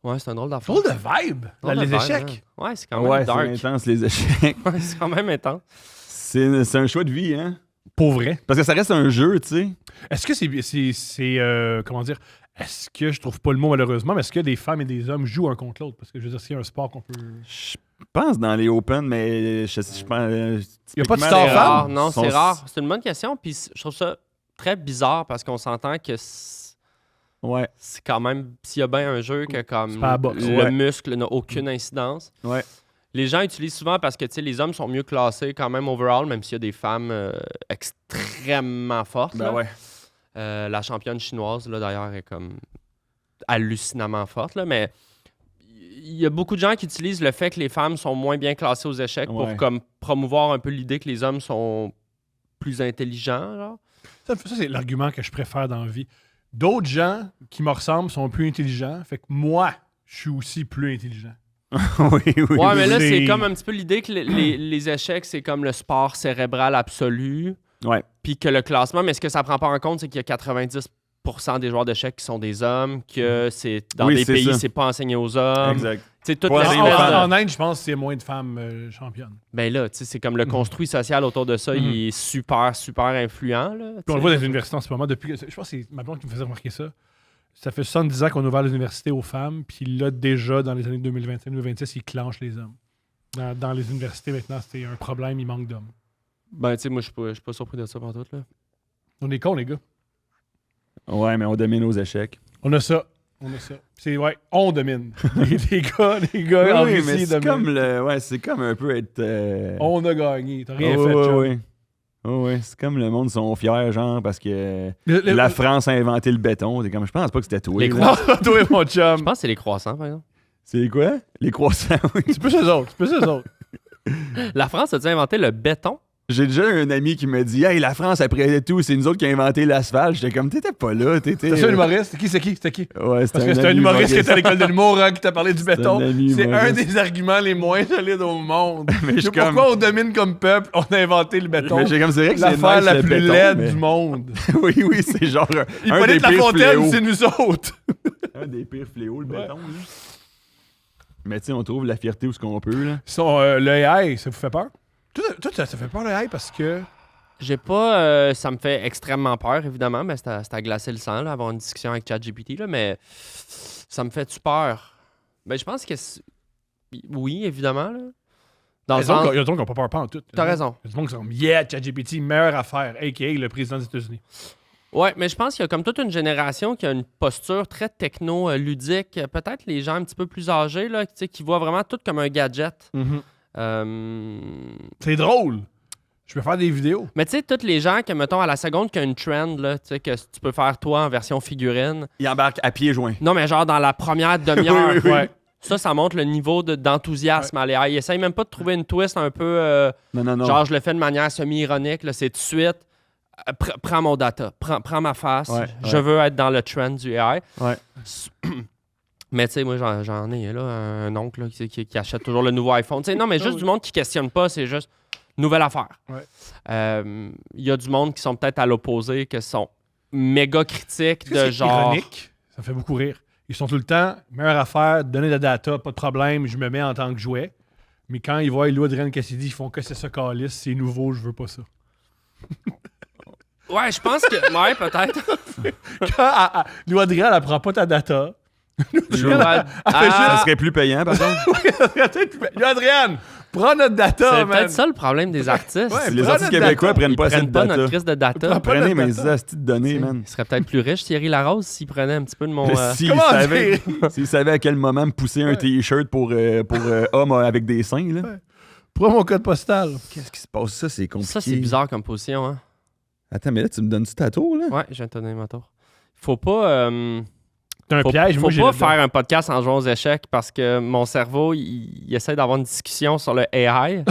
Ouais, c'est un drôle d'affaire. Drôle de vibe, Drôle les de vibe, échecs. hein. Ouais, c'est quand même Ouais, dark. c'est intense, les échecs. Ouais, c'est quand même intense. C'est un choix de vie, hein? Pour vrai. Parce que ça reste un jeu, tu sais. Est-ce que c'est comment dire, est-ce que, je trouve pas le mot malheureusement, mais est-ce que des femmes et des hommes jouent un contre l'autre? Parce que je veux dire, c'est un sport qu'on peut... Je pense dans les Open, mais je pense. Y a pas de typiquement, star les femme? Rare. femmes Non, sont- c'est rare. C'est une bonne question. Puis je trouve ça très bizarre parce qu'on s'entend que Ouais, c'est quand même, s'il y a bien un jeu que comme C'est pas la boxe. le Ouais. muscle n'a aucune incidence. ouais. Les gens utilisent souvent parce que tu sais, les hommes sont mieux classés quand même overall, même s'il y a des femmes extrêmement fortes. Ben là. ouais. La championne chinoise, là, d'ailleurs, est comme hallucinamment forte. Là, mais il y a beaucoup de gens qui utilisent le fait que les femmes sont moins bien classées aux échecs Ouais. pour comme promouvoir un peu l'idée que les hommes sont plus intelligents. Genre. Ça, c'est l'argument que je préfère dans la vie. D'autres gens qui me ressemblent sont plus intelligents, fait que moi, je suis aussi plus intelligent. oui, oui. Ouais, mais là, c'est- c'est comme un petit peu l'idée que les échecs, c'est comme le sport cérébral absolu, Ouais. puis que le classement, mais ce que ça prend pas en compte, c'est qu'il y a 90% des joueurs d'échecs qui sont des hommes, que c'est dans Oui, des c'est pays, ça. c'est pas enseigné aux hommes. Exact. Tu sais, toute Ouais, la c'est En, une semaine, femme. en Inde, je pense que c'est moins de femmes championnes. ben là, tu sais, c'est comme le construit social autour de ça, il est super, super influent. Là, Puis on le voit dans les universités en ce moment, depuis que, je pense que c'est ma blonde qui me faisait remarquer ça. Ça fait 70 ans qu'on a ouvert les universités aux femmes, puis là, déjà, dans les années 2025-2026, ils clenchent les hommes. Dans les universités, maintenant, c'est un problème, il manque d'hommes. Ben, tu sais, moi, je suis pas surpris de ça par tout, là. On est cons, les gars. Ouais, mais on domine aux échecs. On a ça. C'est, ouais, on domine. les gars en oui, Russie, mais ils c'est dominent. c'est comme un peu être. On a gagné. T'as rien Oh, fait, ouais, chum. ouais. Oh, ouais, c'est comme le monde sont fiers, genre, parce que Le- la France a inventé le béton. C'est comme, je pense pas que c'était toi. Les là. Non, toi, mon Je chum. pense que c'est les croissants, par exemple. C'est quoi? Les croissants, oui. C'est plus eux autres. La France a-tu inventé le béton? J'ai déjà un ami qui me dit, hey, la France, après tout, c'est nous autres qui a inventé l'asphalte. J'étais comme, t'étais pas là. C'est ça, un humoriste? C'est qui? Ouais, Parce que c'est un humoriste qui était à l'école de l'humour, hein, qui t'a parlé du béton. un ami C'est un humoriste. des arguments les moins solides au monde. Mais je suis C'est pourquoi comme. on domine comme peuple, on a inventé le béton. Mais j'ai comme, c'est vrai que c'est L'affaire nice, la le plus béton, laide mais- du monde. oui, oui, c'est genre un des Hippolyte pires Lafontaine, fléaux. c'est nous autres. Un des pires fléaux, le Ouais. béton. là. Mais tu sais, on trouve la fierté où ce qu'on peut, là. Le AI, ça vous fait peur? Toi, ça fait peur le AI parce que... J'ai pas. Ça me fait extrêmement peur, évidemment, mais c'est à glacer le sang, là, avoir une discussion avec ChatGPT, là, mais ça me fait-tu peur? Ben, je pense que. Oui, évidemment, là. Dans le Il y a sens. des gens qui n'ont pas peur, pas en tout. T'as raison. Il y a des gens qui sont comme, yeah, ChatGPT, meilleure affaire, a.k.a. le président des États-Unis. Ouais, mais je pense qu'il y a comme toute une génération qui a une posture très techno-ludique. Peut-être les gens un petit peu plus âgés, là, tu sais, qui voient vraiment tout comme un gadget. C'est drôle. Je peux faire des vidéos. Mais tu sais, tous les gens que, mettons, à la seconde qu'il y a une trend, là, tu sais, que tu peux faire toi en version figurine. Il embarque à pieds joints. Non, mais genre dans la première demi-heure. Oui, oui, oui. Ouais. Ça montre le niveau d'enthousiasme à l'AI. Ils essayent même pas de trouver une twist un peu. Non. Genre, je le fais de manière semi-ironique. Là, c'est tout de suite. Prends mon data. Prends ma face. Ouais, Je ouais. veux être dans le trend du AI. Ouais. Mais tu sais, moi, j'en ai là, un oncle là, qui achète toujours le nouveau iPhone. T'sais, non, mais juste oui. du monde qui questionne pas. C'est juste nouvelle affaire. Ouais. Il y a du monde qui sont peut-être à l'opposé, qui sont méga critiques de C'est genre. ironique. Ça fait beaucoup rire. Ils sont tout le temps, meilleure affaire, donner de la data, pas de problème, je me mets en tant que jouet. Mais quand ils voient Eloi Adrian Cassidy, ils font que c'est ça, calice, c'est nouveau, je veux pas ça. Ouais, je pense que. Ouais, peut-être. Quand Eloi Adrian, elle prend pas ta data. Ça Ah, serait plus payant, par contre. Eloi Adrian, prends notre data, c'est man. peut-être ça le problème des artistes. Ouais, Si les prends artistes notre québécois data. prennent Ils pas prennent cette pas data. notre crise de data. Prends pas Prenez notre mes data. astuces de données, man. Il serait peut-être plus riche, Thierry Larose, s'il prenait un petit peu de mon. S'ils Comment savaient, dire? s'ils savaient à quel moment me pousser un Ouais. t-shirt pour homme avec des seins, là. Ouais. Prends mon code postal. Qu'est-ce qui se passe? Ça, c'est compliqué. Ça, c'est bizarre comme position, hein. Attends, mais là, tu me donnes-tu ta tour, là? Ouais, je viens de te donner ma tour. Faut pas. C'est un Faut, piège, faut moi, j'ai pas là-dedans. faire un podcast en jouant aux échecs parce que mon cerveau, il essaie d'avoir une discussion sur le AI.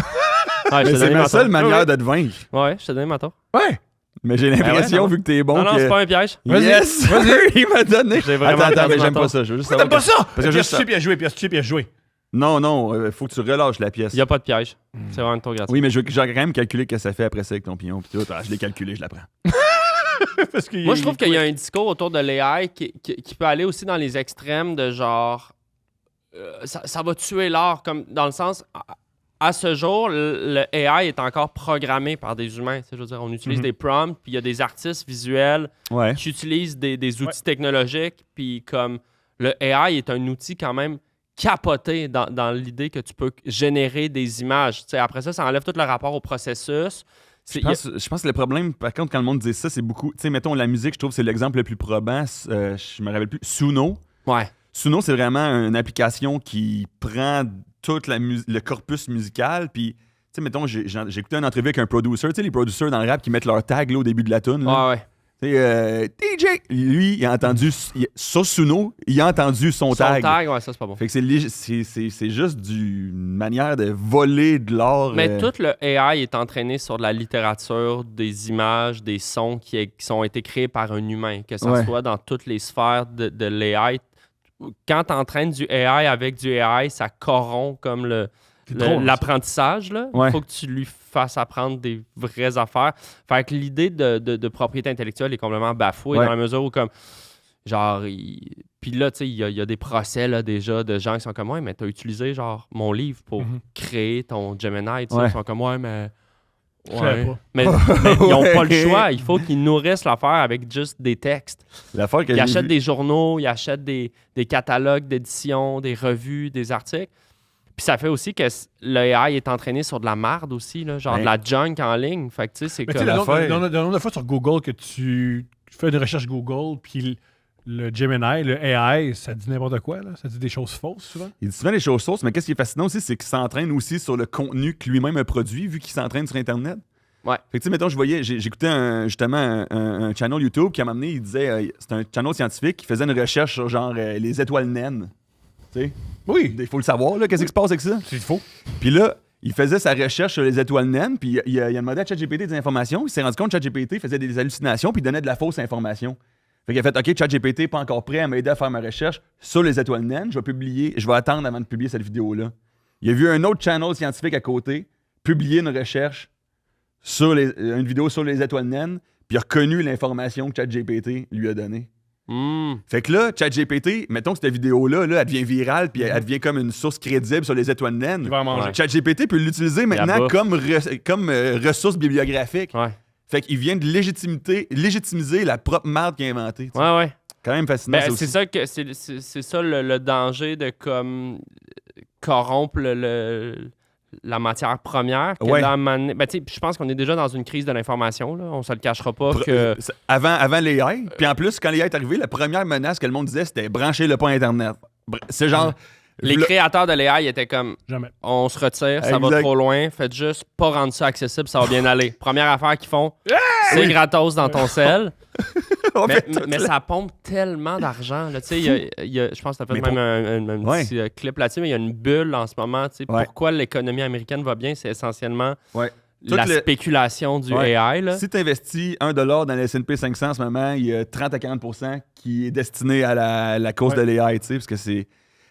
Ouais, Mais c'est ma seule manière de te vaincre. Ouais, je te donne ma tour. Ouais. Mais j'ai l'impression, non. vu que t'es bon, non, que... c'est pas un piège. Vas-y, Yes! vas-y. Il m'a donné. J'ai vraiment Attends, perdu mais ma j'aime tour. pas ça. Je veux juste T'aimes savoir pas ça? Parce que Pièce juste chip, il a joué, pièce chip, il a joué. Non, faut que tu relâches la pièce. Il n'y a pas de piège. C'est vraiment un tour gratuit. Oui, mais j'ai quand même calculé ce que ça fait après ça avec ton pignon. Puis tout. Je l'ai calculé, je la prends. Parce que Moi, je trouve qu'il y a un discours autour de l'AI qui peut aller aussi dans les extrêmes de genre ça va tuer l'art, comme dans le sens à ce jour, le AI est encore programmé par des humains. Je veux dire, on utilise des prompts, puis il y a des artistes visuels qui utilisent des outils technologiques, puis comme le AI est un outil quand même capoté dans l'idée que tu peux générer des images. Après ça enlève tout le rapport au processus. Je pense que le problème, par contre, quand le monde dit ça, c'est beaucoup... Tu sais, mettons, la musique, je trouve que c'est l'exemple le plus probant. Je me rappelle plus. Suno. Ouais. Suno, c'est vraiment une application qui prend tout le corpus musical, puis... Tu sais, mettons, j'ai écouté une entrevue avec un producer. Tu sais, les producers dans le rap qui mettent leur tag là, au début de la tune. Ouais. DJ! Lui, il a entendu... Sur Suno, il a entendu son tag. Son tag, ouais, ça, c'est pas bon. Fait que c'est juste une manière de voler de l'art. Mais tout le AI est entraîné sur de la littérature, des images, des sons qui ont été créés par un humain, que ça soit dans toutes les sphères de l'AI. Quand tu entraînes du AI avec du AI, ça corrompt comme l'apprentissage. Il faut que tu lui fasses apprendre des vraies affaires. Fait que l'idée de propriété intellectuelle est complètement bafouée dans la mesure où, comme, genre, puis là, tu sais, il y a des procès là, déjà de gens qui sont comme, ouais, mais tu as utilisé, genre, mon livre pour créer ton Gemini. Ils sont comme, ouais, mais. Ouais. Mais ils n'ont pas le choix. Il faut qu'ils nourrissent l'affaire avec juste des textes. Ils achètent des journaux, ils achètent des catalogues d'édition, des revues, des articles. Puis ça fait aussi que l'AI est entraîné sur de la marde aussi, là, genre de la junk en ligne. Fait que tu sais, c'est comme... Le nombre de fois sur Google que tu fais une recherche Google, puis le Gemini, le AI, ça dit n'importe quoi, là. Ça dit des choses fausses, souvent. Il dit souvent des choses fausses, mais qu'est-ce qui est fascinant aussi, c'est qu'il s'entraîne aussi sur le contenu que lui-même a produit, vu qu'il s'entraîne sur Internet. Ouais. Fait que tu sais, mettons, j'écoutais justement un channel YouTube qui, à un moment donné, il disait, c'était un channel scientifique qui faisait une recherche sur, genre, les étoiles naines. Tu sais? Oui. Il faut le savoir, là, qu'est-ce qui se passe avec ça? C'est faux. Puis là, il faisait sa recherche sur les étoiles naines, puis il a demandé à ChatGPT des informations. Il s'est rendu compte que ChatGPT faisait des hallucinations, puis il donnait de la fausse information. Fait qu'il a fait, OK, ChatGPT pas encore prêt à m'aider à faire ma recherche sur les étoiles naines. Je vais attendre avant de publier cette vidéo-là. Il a vu un autre channel scientifique à côté publier une recherche sur une vidéo sur les étoiles naines, puis il a reconnu l'information que ChatGPT lui a donnée. Fait que là, ChatGPT, mettons que cette vidéo-là, elle devient virale, puis elle devient comme une source crédible sur les étoiles naines. Il va en manger. ChatGPT peut l'utiliser maintenant comme ressource bibliographique. Ouais. Fait qu'il vient de légitimiser la propre marde qu'il a inventée. Ouais. Quand même fascinant, ça aussi. C'est ça le danger de comme corrompre la matière première. Je pense qu'on est déjà dans une crise de l'information. Là. On se le cachera pas. Avant l'AI. Puis en plus, quand l'AI est arrivé, la première menace que le monde disait, c'était brancher le point Internet. C'est genre... Les créateurs de l'AI étaient comme, jamais. On se retire, ça va trop loin, faites juste pas rendre ça accessible, ça va bien aller. Première affaire qu'ils font, c'est gratos dans ton sel. mais ça pompe tellement d'argent. Tu sais, je pense que tu as fait même un petit clip là-dessus, mais il y a une bulle en ce moment. Tu sais, pourquoi l'économie américaine va bien, c'est essentiellement la spéculation du AI. Là. Si tu investis $1 dans le S&P 500 en ce moment, il y a 30 à 40% qui est destiné à la cause de l'AI, tu sais, parce que c'est...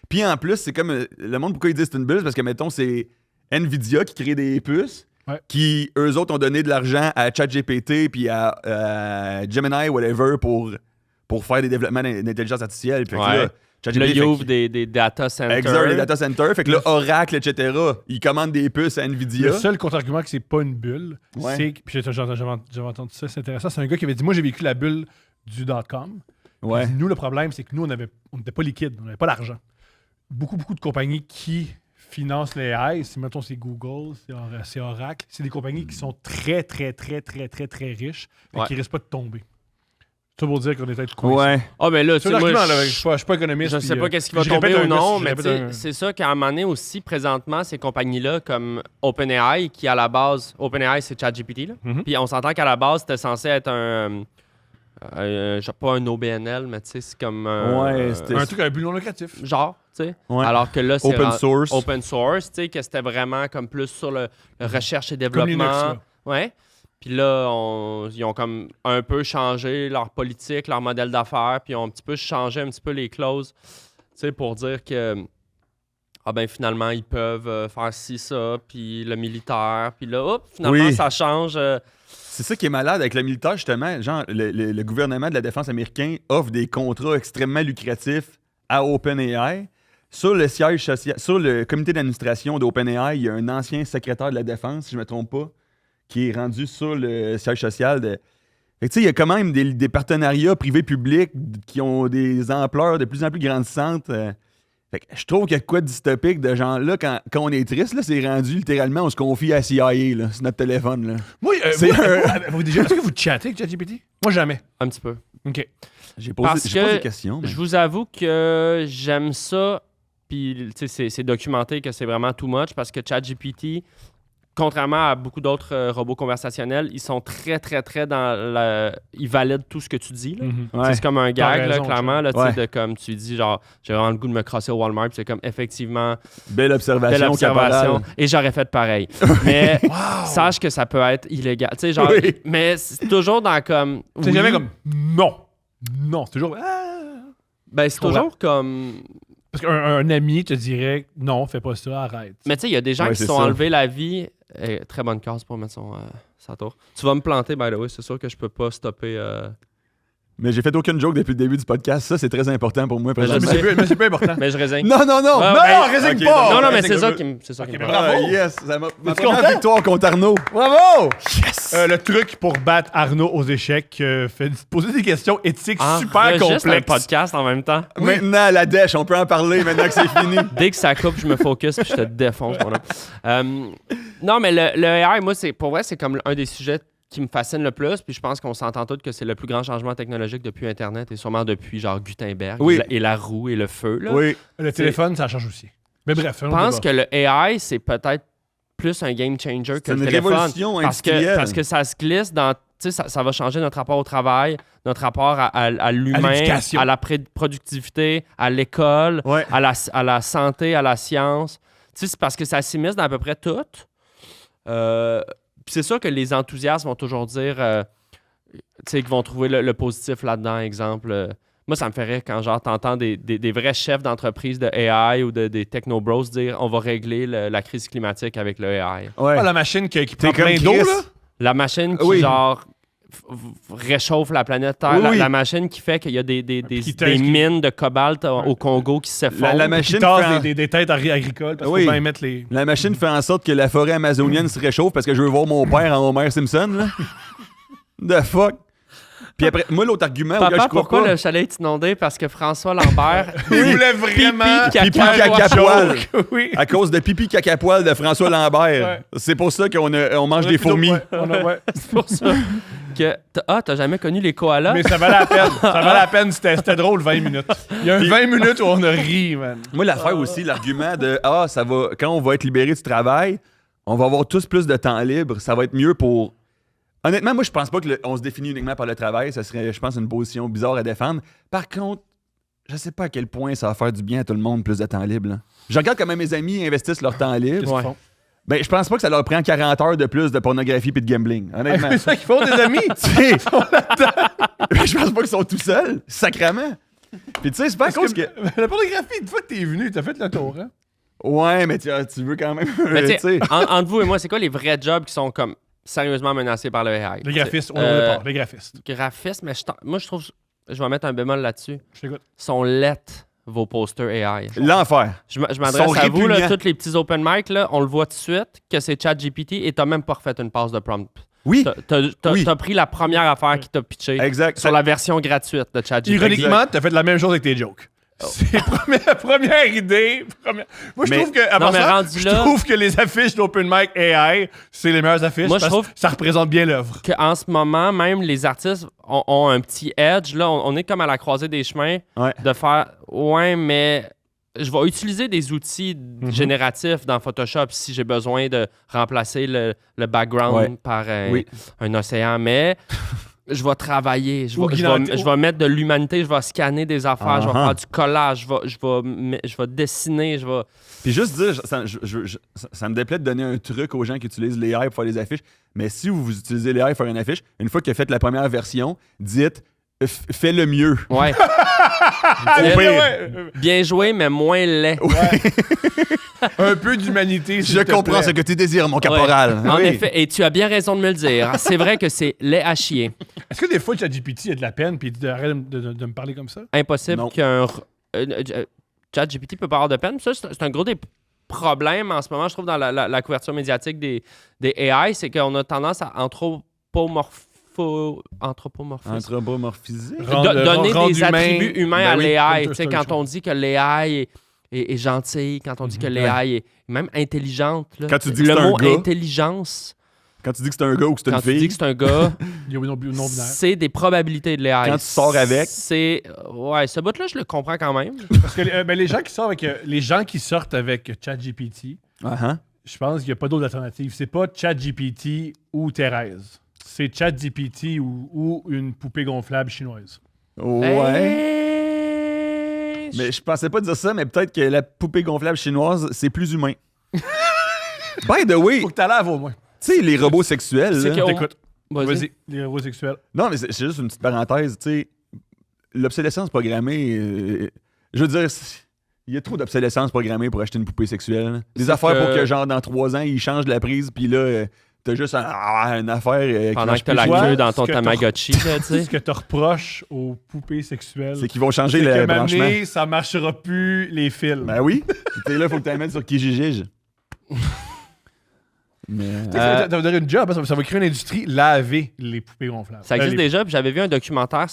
Puis en plus, c'est comme... Le monde, pourquoi ils disent que c'est une bulle? Parce que, mettons, c'est NVIDIA qui crée des puces qui, eux autres, ont donné de l'argent à ChatGPT puis à Gemini, whatever, pour faire des développements d'intelligence artificielle. Puis là, là, ils ouvrent des data centers. Exact, des data centers. Fait que là, Oracle, etc., ils commandent des puces à NVIDIA. Le seul contre-argument que c'est pas une bulle, c'est... Puis j'avais entendu ça, c'est intéressant. C'est un gars qui avait dit, moi, j'ai vécu la bulle du .com. Ouais. Nous, le problème, c'est que nous, on n'était pas liquide, on n'avait pas d'argent. Beaucoup de compagnies qui financent les AI, mettons, c'est Google, c'est Oracle, c'est des compagnies qui sont très, très, très, très, très, très riches et qui risquent pas de tomber. Ça pour dire qu'on est peut-être coincé. Ouais. Ah, mais là, c'est un argument, là, je suis pas économiste. Je sais pas qu'est-ce qui va tomber ou non, mais c'est ça qu'à un moment donné aussi, présentement, ces compagnies-là, comme OpenAI, qui à la base, OpenAI, c'est ChatGPT, là. Puis on s'entend qu'à la base, c'était censé être pas un OBNL, mais tu sais, c'est comme un truc à un but non lucratif. Genre, tu sais. Alors que là, c'est open source, tu sais, que c'était vraiment comme plus sur le recherche et développement. Comme Linux, ouais. Puis là, ils ont comme un peu changé leur politique, leur modèle d'affaires, puis ils ont un petit peu changé un petit peu les clauses, tu sais, pour dire que ah ben finalement, ils peuvent faire ci, ça, puis le militaire, puis là, hop, finalement, ça change. C'est ça qui est malade avec le militaire, justement. Genre, le gouvernement de la défense américain offre des contrats extrêmement lucratifs à OpenAI. Sur le siège social, sur le comité d'administration d'OpenAI, il y a un ancien secrétaire de la défense, si je ne me trompe pas, qui est rendu sur le siège social de. Fait que, tu sais, il y a quand même des partenariats privés-publics qui ont des ampleurs de plus en plus grandissantes. Fait que je trouve qu'il y a de quoi de dystopique de genre là, quand on est triste, là, c'est rendu littéralement, on se confie à CIA là, sur notre téléphone. Là. Moi, vous déjà, est-ce que vous chattez avec ChatGPT? Moi, jamais. Un petit peu. OK. J'ai posé des questions. Mais... Je vous avoue que j'aime ça, puis c'est documenté que c'est vraiment too much parce que ChatGPT, contrairement à beaucoup d'autres robots conversationnels, ils sont très, très, très dans la... Ils valident tout ce que tu dis. Là. Ouais. C'est comme un gag, raison, là, clairement. Là, ouais. de, comme tu dis, genre, j'ai vraiment le goût de me crosser au Walmart. Puis c'est comme, effectivement, Belle observation. Caporal. et j'aurais fait pareil. Mais sache que ça peut être illégal. Tu sais, genre, Oui. mais c'est toujours dans comme... C'est oui. jamais comme non. Non, c'est toujours. Ben, c'est toujours comme... Parce qu'un ami te dirait non, fais pas ça, arrête. Mais tu sais, il y a des gens qui se sont enlevés la vie. Très bonne case pour mettre sa tour. Tu vas me planter, by the way. C'est sûr que je peux pas stopper. Mais j'ai fait aucune joke depuis le début du podcast. Ça, c'est très important pour moi. Mais je présentement. Mais c'est pas important. Mais je résigne. Non, non, non! Ouais, non, ouais. non, résigne Ok, pas! Non, non, mais Résigne c'est ça pas. qui me. C'est ça qui me. mais bravo. Yes! Ça m'a ma Es-tu première content? victoire contre Arnaud. Bravo! Yes! Le truc pour battre Arnaud aux échecs, poser des questions éthiques super Enregistre un complexes. podcast en même temps. Maintenant, la dèche, on peut en parler maintenant que c'est fini. Dès que ça coupe, je me focus puis je te défonce, mon homme. Non, mais le AI, moi, pour vrai, c'est comme un des sujets qui me fascine le plus. Puis je pense qu'on s'entend tous que c'est le plus grand changement technologique depuis Internet et sûrement depuis genre Gutenberg Oui. et la roue et le feu. Là. Oui. Le téléphone, ça change aussi. Mais bref, Je pense que le AI, c'est peut-être plus un game changer que C'est le une téléphone. révolution industrielle. Parce que ça se glisse dans... Tu sais, ça va changer notre rapport au travail, notre rapport à l'humain, l'éducation. à la productivité, à l'école, Ouais. à la santé, à la science. Tu sais, c'est parce que ça s'immisce dans à peu près tout. Puis c'est sûr que les enthousiastes vont toujours dire, tu sais, qu'ils vont trouver le positif là-dedans. Exemple, moi, ça me fait rire quand genre t'entends des vrais chefs d'entreprise de AI ou des techno-bros dire on va régler la crise climatique avec le AI. Ouais. la machine qui T'es prend comme plein d'eau, Chris. là. La machine qui, Oui. genre, réchauffe la planète Terre. Oui, oui. La machine qui fait qu'il y a des qui mines de cobalt au Congo qui s'effondrent. La Qui machine tasse fait en- des têtes agricoles parce Oui. qu'il faut bien mettre les... La machine fait en sorte que la forêt amazonienne se réchauffe parce que je veux voir mon père en Homer Simpson, là. The fuck? Puis après, moi, l'autre argument, Papa, je crois pourquoi pas... le chalet est inondé? Parce que François Lambert... Il voulait vraiment... Pipi caca, caca poil. Oui. À cause de pipi caca poil de François Lambert. Ouais. C'est pour ça qu'on mange des fourmis. Ouais. C'est pour ça que... T'as jamais connu les koalas? Mais ça valait la peine. Ça valait la peine. C'était drôle, 20 minutes. Il y a un 20 minutes où on a ri, man. Moi, l'affaire aussi, l'argument de ça va, quand on va être libéré du travail, on va avoir tous plus de temps libre, ça va être mieux pour. Honnêtement, moi, je pense pas qu'on se définit uniquement par le travail. Ça serait, je pense, une position bizarre à défendre. Par contre, je sais pas à quel point ça va faire du bien à tout le monde, plus de temps libre. Là. Je regarde comment mes amis investissent leur temps libre. Qu'est-ce qu'ils font? Ben, je pense pas que ça leur prend 40 heures de plus de pornographie puis de gambling. Honnêtement. C'est ça qu'ils font, des amis. Tu sais, je pense pas qu'ils sont tout seuls, sacrément. Puis tu sais, c'est pas à cause que... La pornographie, une fois que t'es venu, t'as fait le tour, hein? Ouais, mais tu veux quand même... Mais tu tu sais, sais. entre vous et moi, c'est quoi les vrais jobs qui sont comme sérieusement menacés par le AI? Les graphistes, on Euh, départ, les graphistes. Graphistes, mais moi, je trouve... Je vais mettre un bémol là-dessus. Je t'écoute. Sont lettres, vos posters AI. L'enfer. Je Sont m'adresse à vous, là, répugnants. tous les petits open mic, là, on le voit tout de suite que c'est ChatGPT et t'as même pas refait une passe de prompt. Oui, Oui. T'as pris la première affaire qui t'a pitché exact. sur la version gratuite de ChatGPT. Ironiquement, t'as fait la même chose avec tes jokes. C'est première idée. Moi, je Mais- trouve que, à Non, part mais ça, rendu je là- trouve que les affiches d'Open Mic AI, c'est les meilleures affiches Moi, je parce trouve- que ça représente bien l'œuvre. Qu'en ce moment, même les artistes ont un petit edge. Là, on est comme à la croisée des chemins Ouais. de faire « Ouais, mais je vais utiliser des outils génératifs dans Photoshop si j'ai besoin de remplacer le background Ouais. par Oui. un océan. Mais je vais travailler. Je Ou vais, je vais mettre de l'humanité. Je vais scanner des affaires. Je vais Uh-huh. faire du collage. Je vais dessiner. Je vais... Puis juste dire, ça me déplaît de donner un truc aux gens qui utilisent les AI pour faire les affiches, mais si vous utilisez les AI pour faire une affiche, une fois que vous faites la première version, dites fais le mieux. Ouais. Au pire. Ouais. Bien joué, mais moins laid. Un peu d'humanité, s'il Je te comprends plaît. ce que tu désires, mon caporal. En Oui. effet, et tu as bien raison de me le dire. C'est vrai que c'est laid à chier. Est-ce que des fois, ChatGPT a de la peine puis il dit arrête de me parler comme ça? Impossible Non. qu'un ChatGPT peut pas avoir de peine. Ça, c'est un gros des problèmes en ce moment, je trouve, dans la couverture médiatique des AI, c'est qu'on a tendance à Anthropomorphisé. donner Rendre des humain. attributs humains Ben à oui, l'AI. comme Tu sais, toi, quand on dit que l'AI est gentille, quand on dit que l'AI est même intelligente. Là. Quand tu dis que le c'est un mot gars. intelligence, Quand tu dis que c'est un gars ou que c'est quand une tu dis fille, que c'est un gars, Il y a non binaire. c'est des probabilités de l'AI. Quand tu sors avec. C'est. Ouais, ce bout-là, je le comprends quand même. Parce que les gens qui sortent avec ChatGPT, je pense qu'il n'y a pas d'autre alternative. C'est pas ChatGPT ou Thérèse. C'est ChatGPT ou une poupée gonflable chinoise. Ouais. Mais je pensais pas dire ça, mais peut-être que la poupée gonflable chinoise, c'est plus humain. By the way, Faut que t'as l'air au moins. tu sais, les robots sexuels. C'est là- que- T'écoutes. Vas-y. Vas-y, les héros sexuels. Non, mais c'est juste une petite parenthèse, tu sais. L'obsolescence programmée, je veux dire, il y a trop d'obsolescence programmée pour acheter une poupée sexuelle. Des C'est affaires que- pour que, genre, dans 3 ans, ils changent la prise, puis là, t'as juste une affaire qui Pendant marche que t'as la plus. Ouais, queue dans ton ce que t'as- Tamagotchi, là, tu sais. Ce que tu reproches aux poupées sexuelles, C'est qu'ils vont changer c'est le que branchement. maintenant, ça marchera plus les fils. Ben oui. T'es là, faut que tu l'amènes sur Kijijij. Mais. Ça va donner une job, hein, ça va créer une industrie laver les poupées gonflables. Ça existe Les- déjà, puis j'avais vu un documentaire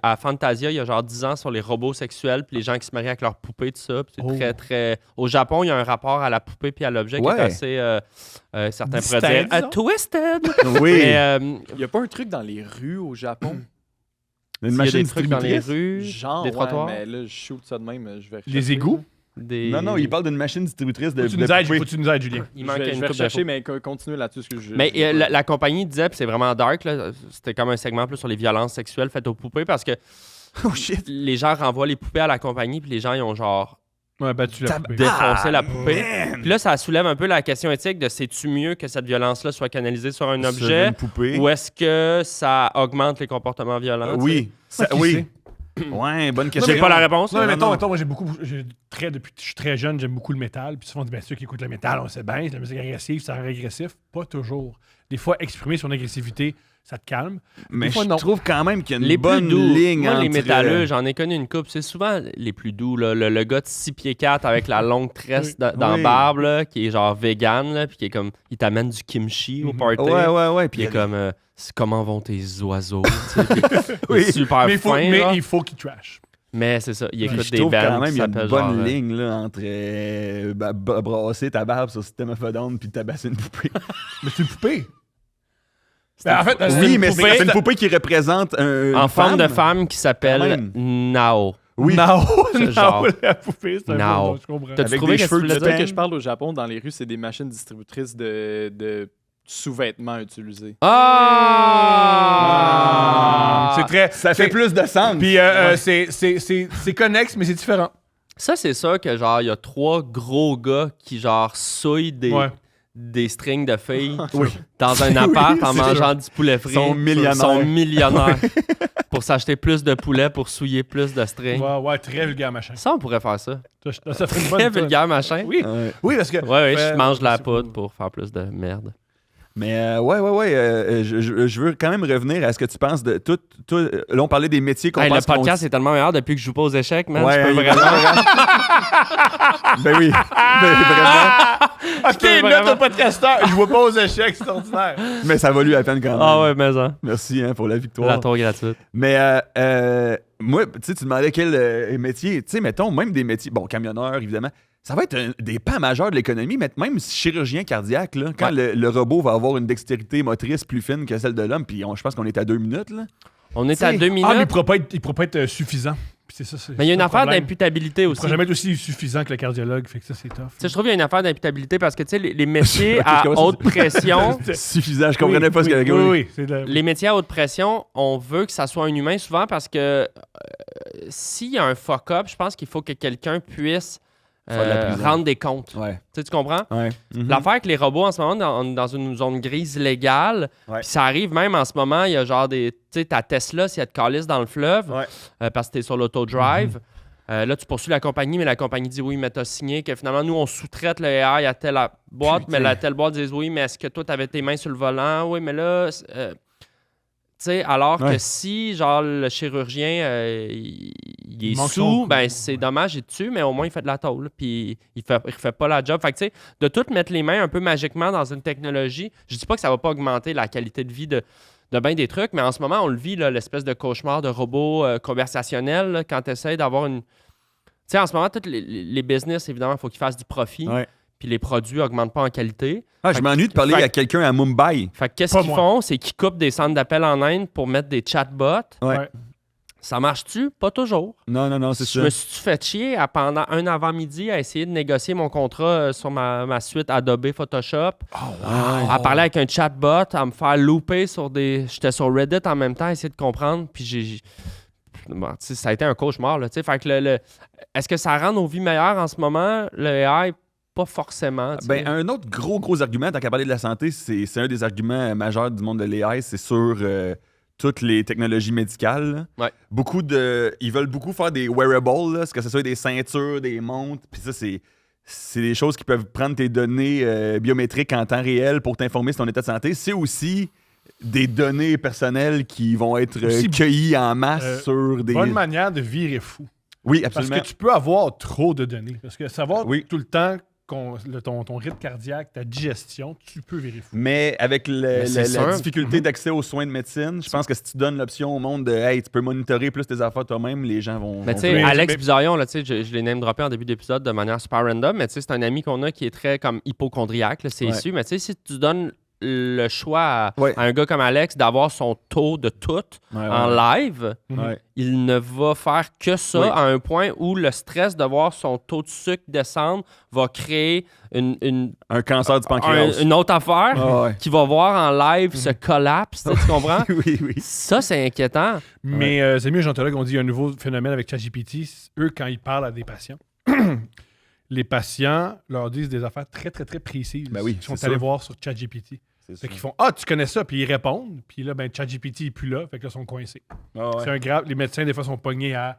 à Fantasia il y a genre 10 ans sur les robots sexuels, puis les gens qui se marient avec leurs poupées, tout ça. Puis c'est Oh. très, très. Au Japon, il y a un rapport à la poupée puis à l'objet qui Ouais. est assez. Certains Distinct, pourraient dire disons. twisted. Oui. Mais Il n'y a pas un truc dans les rues au Japon? Une s'il y a machine des trucs dans les distributrice. rues, Genre, des ouais, trottoirs, mais là, je shoot ça de même, je vais Les rechercher, égouts? là. des. Non, non, il parle d'une machine distributrice de Faut que tu nous aides, poupées. faut que tu nous aides, Julien. Il Je manque vais, une je vais coupe rechercher, d'infos. mais continue là-dessus. Mais la compagnie disait, puis c'est vraiment dark, là, c'était comme un segment plus sur les violences sexuelles faites aux poupées parce que Oh shit. les gens renvoient les poupées à la compagnie, puis les gens ils ont genre Ouais, battu la poupée. défoncé la poupée. Puis là, ça soulève un peu la question éthique de c'est-tu mieux que cette violence-là soit canalisée sur un Sur objet une poupée. ou est-ce que ça augmente les comportements violents? tu sais? Oui. Ça- Qui oui. sait? Ouais, bonne question. J'ai pas la réponse. Non, mais là. mettons, moi, depuis que je suis très jeune, j'aime beaucoup le métal. Puis souvent, on dit, bien, ceux qui écoutent le métal, on sait bien, c'est la musique agressive, ça rend agressif. Pas toujours. Des fois, exprimer son agressivité, ça te calme. Mais Des fois, je non. trouve quand même qu'il y a une Les bonne plus doux, ligne moi, les entre... métalleux, j'en ai connu une couple. C'est souvent les plus doux. Là. Le gars de 6 pieds 4 avec la longue tresse dans Oui. barbe, là, qui est genre vegan, là, puis qui est comme, il t'amène du kimchi au party. Ouais. Puis il est comme, c'est comment vont tes oiseaux? Tu sais, puis il Oui. est super Mais, fin. là. il faut qu'il trash. Mais c'est ça, il Puis écoute je des trouve bands quand même qui il y a une s'appellent bonne genre, ligne là, entre brasser ta barbe sur System of a Down puis tabasser une poupée. Mais c'est une poupée. Ben, en fait, Oui, mais poupée, c'est une poupée qui représente un. en une forme de femme. femme qui Quand s'appelle même. Nao. Oui. Nao, genre. la poupée, c'est un Nao. peu bon, je comprends. T'as-tu Avec trouvé des qu'est-ce que cheveux tu voulais de dire? que je parle au Japon, dans les rues, c'est des machines distributrices de sous-vêtements utilisés. Ah! C'est très. Ça fait plus de sens. Puis c'est connexe, mais c'est différent. Ça, c'est ça que genre, il y a 3 gros gars qui genre souillent des strings de filles dans un appart en c'est mangeant du poulet frit. Sont millionnaires. Sont millionnaires pour s'acheter plus de poulet pour souiller plus de strings. Ouais, très vulgaire machin. Ça, on pourrait faire ça. Ça ferait une bonne Très tonne. vulgaire machin. Oui, Ouais. oui, parce que. Ouais, je mange de la c'est poudre cool. pour faire plus de merde. Mais je veux quand même revenir à ce que tu penses de tout. Là, on parlait des métiers qu'on Hey, le pense qu'on- podcast est tellement meilleur depuis que je joue pas aux échecs, man. Ouais, Je peux il- vraiment... Ben oui. Ben, vraiment. Ok, note au podcasteur. Je vois pas aux échecs, c'est ordinaire. Mais ça valut la peine quand même. Ah ouais, mais ça. Merci pour la victoire. La tour gratuite. Mais moi, tu sais, tu demandais quel métier. Tu sais, mettons, même des métiers. Bon, camionneur, évidemment. Ça va être des pans majeurs de l'économie, mais même chirurgien cardiaque, là, quand le robot va avoir une dextérité motrice plus fine que celle de l'homme, puis je pense qu'on est à 2 minutes, là. On est à T'sais, 2 minutes. Ah, mais il pourrait pas être suffisant. Puis c'est ça. Mais il y a une c'est affaire le problème. d'imputabilité Il aussi. pourrait jamais être aussi suffisant que le cardiologue, fait que ça, c'est tough. Tu sais, je trouve qu'il y a une affaire d'imputabilité parce que tu sais, les métiers Je à sais pas haute pression, Suffisant, je comprenais pas ce qu'elle a Oui, c'est les métiers à haute pression, on veut que ça soit un humain souvent parce que s'il y a un fuck-up, je pense qu'il faut que quelqu'un puisse, tu sais, Faire de la prison. rendre des comptes. Ouais. Tu comprends? Ouais. Mhm. L'affaire avec les robots en ce moment, on est dans une zone grise légale. Ouais. Puis ça arrive même en ce moment, il y a genre des. Tu sais, ta Tesla, si elle te calisse dans le fleuve, Ouais. parce que t'es sur l'autodrive. Là, tu poursuis la compagnie, mais la compagnie dit oui, mais t'as signé que finalement, nous, on sous-traite le AI à telle boîte, Putain. mais la telle boîte dit oui, mais est-ce que toi, t'avais tes mains sur le volant? Oui, mais là. Tu sais, alors que Ouais. si, genre, le chirurgien, il est manque sous, son coup. ben c'est dommage, il est dessus, mais au moins, il fait de la tôle, puis il refait pas la job. Fait que, tu sais, de tout mettre les mains un peu magiquement dans une technologie, je dis pas que ça va pas augmenter la qualité de vie de bien des trucs, mais en ce moment, on le vit, là, l'espèce de cauchemar de robot conversationnel, là, quand tu essaies d'avoir une... Tu sais, en ce moment, tous les business, évidemment, il faut qu'ils fassent du profit, Ouais. puis les produits augmentent pas en qualité. Ah, je m'ennuie de parler Fait- à quelqu'un à Mumbai. Fait que qu'est-ce Pas qu'ils moi. font? C'est qu'ils coupent des centres d'appel en Inde pour mettre des chatbots. Ouais. Ouais. Ça marche-tu? Pas toujours. Non, c'est Je ça. me suis fait chier pendant un avant-midi à essayer de négocier mon contrat sur ma suite Adobe Photoshop, à parler avec un chatbot, à me faire louper sur des... J'étais sur Reddit en même temps, à essayer de comprendre, puis bon, tu sais, ça a été un cauchemar, là, tu sais. Fait que est-ce que ça rend nos vies meilleures en ce moment? Le AI, pas forcément. tu sais. Ben, un autre gros argument, tant qu'à parler de la santé, c'est un des arguments majeurs du monde de l'AI, c'est sur toutes les technologies médicales. Là. Ouais. Ils veulent beaucoup faire des wearables, là, que ce soit des ceintures, des montres, puis ça, c'est des choses qui peuvent prendre tes données biométriques en temps réel pour t'informer sur ton état de santé. C'est aussi des données personnelles qui vont être Aussi, cueillies en masse sur des... Bonne manière de virer fou. Oui, Parce absolument. que tu peux avoir trop de données. Parce que savoir Oui. tout le temps ton rythme cardiaque, ta digestion, tu peux virer fou. Mais avec c'est la sûr. difficulté d'accès aux soins de médecine, je pense que si tu donnes l'option au monde de hey, tu peux monitorer plus tes affaires toi-même, les gens vont. Mais tu vont sais, Mais- Alex mais- Bizarion, là, tu sais, je l'ai name droppé en début d'épisode de manière super random, mais tu sais, c'est un ami qu'on a qui est très comme hypochondriaque, là, c'est Ouais. issu. Mais tu sais, si tu donnes le choix à, Ouais. à un gars comme Alex d'avoir son taux de tout Ouais, en live, ouais. il ne va faire que ça Oui. à un point où le stress de voir son taux de sucre descendre va créer une Un cancer du pancréas. une autre affaire Ah ouais. qui va voir en live se collapse, tu comprends? oui. Ça, c'est inquiétant. Mais c'est mieux, Jean-Tologue, on dit qu'il y a un nouveau phénomène avec ChatGPT. Eux, quand ils parlent à des patients, les patients leur disent des affaires très, très, très précises. Ben oui, Ils sont c'est allés sûr. voir sur ChatGPT. C'est Fait sûr. qu'ils font Ah, tu connais ça, puis ils répondent. Puis là, ben, ChatGPT n'est plus là. Fait que là, ils sont coincés. Ah ouais. C'est un grave. Les médecins, des fois, sont pognés à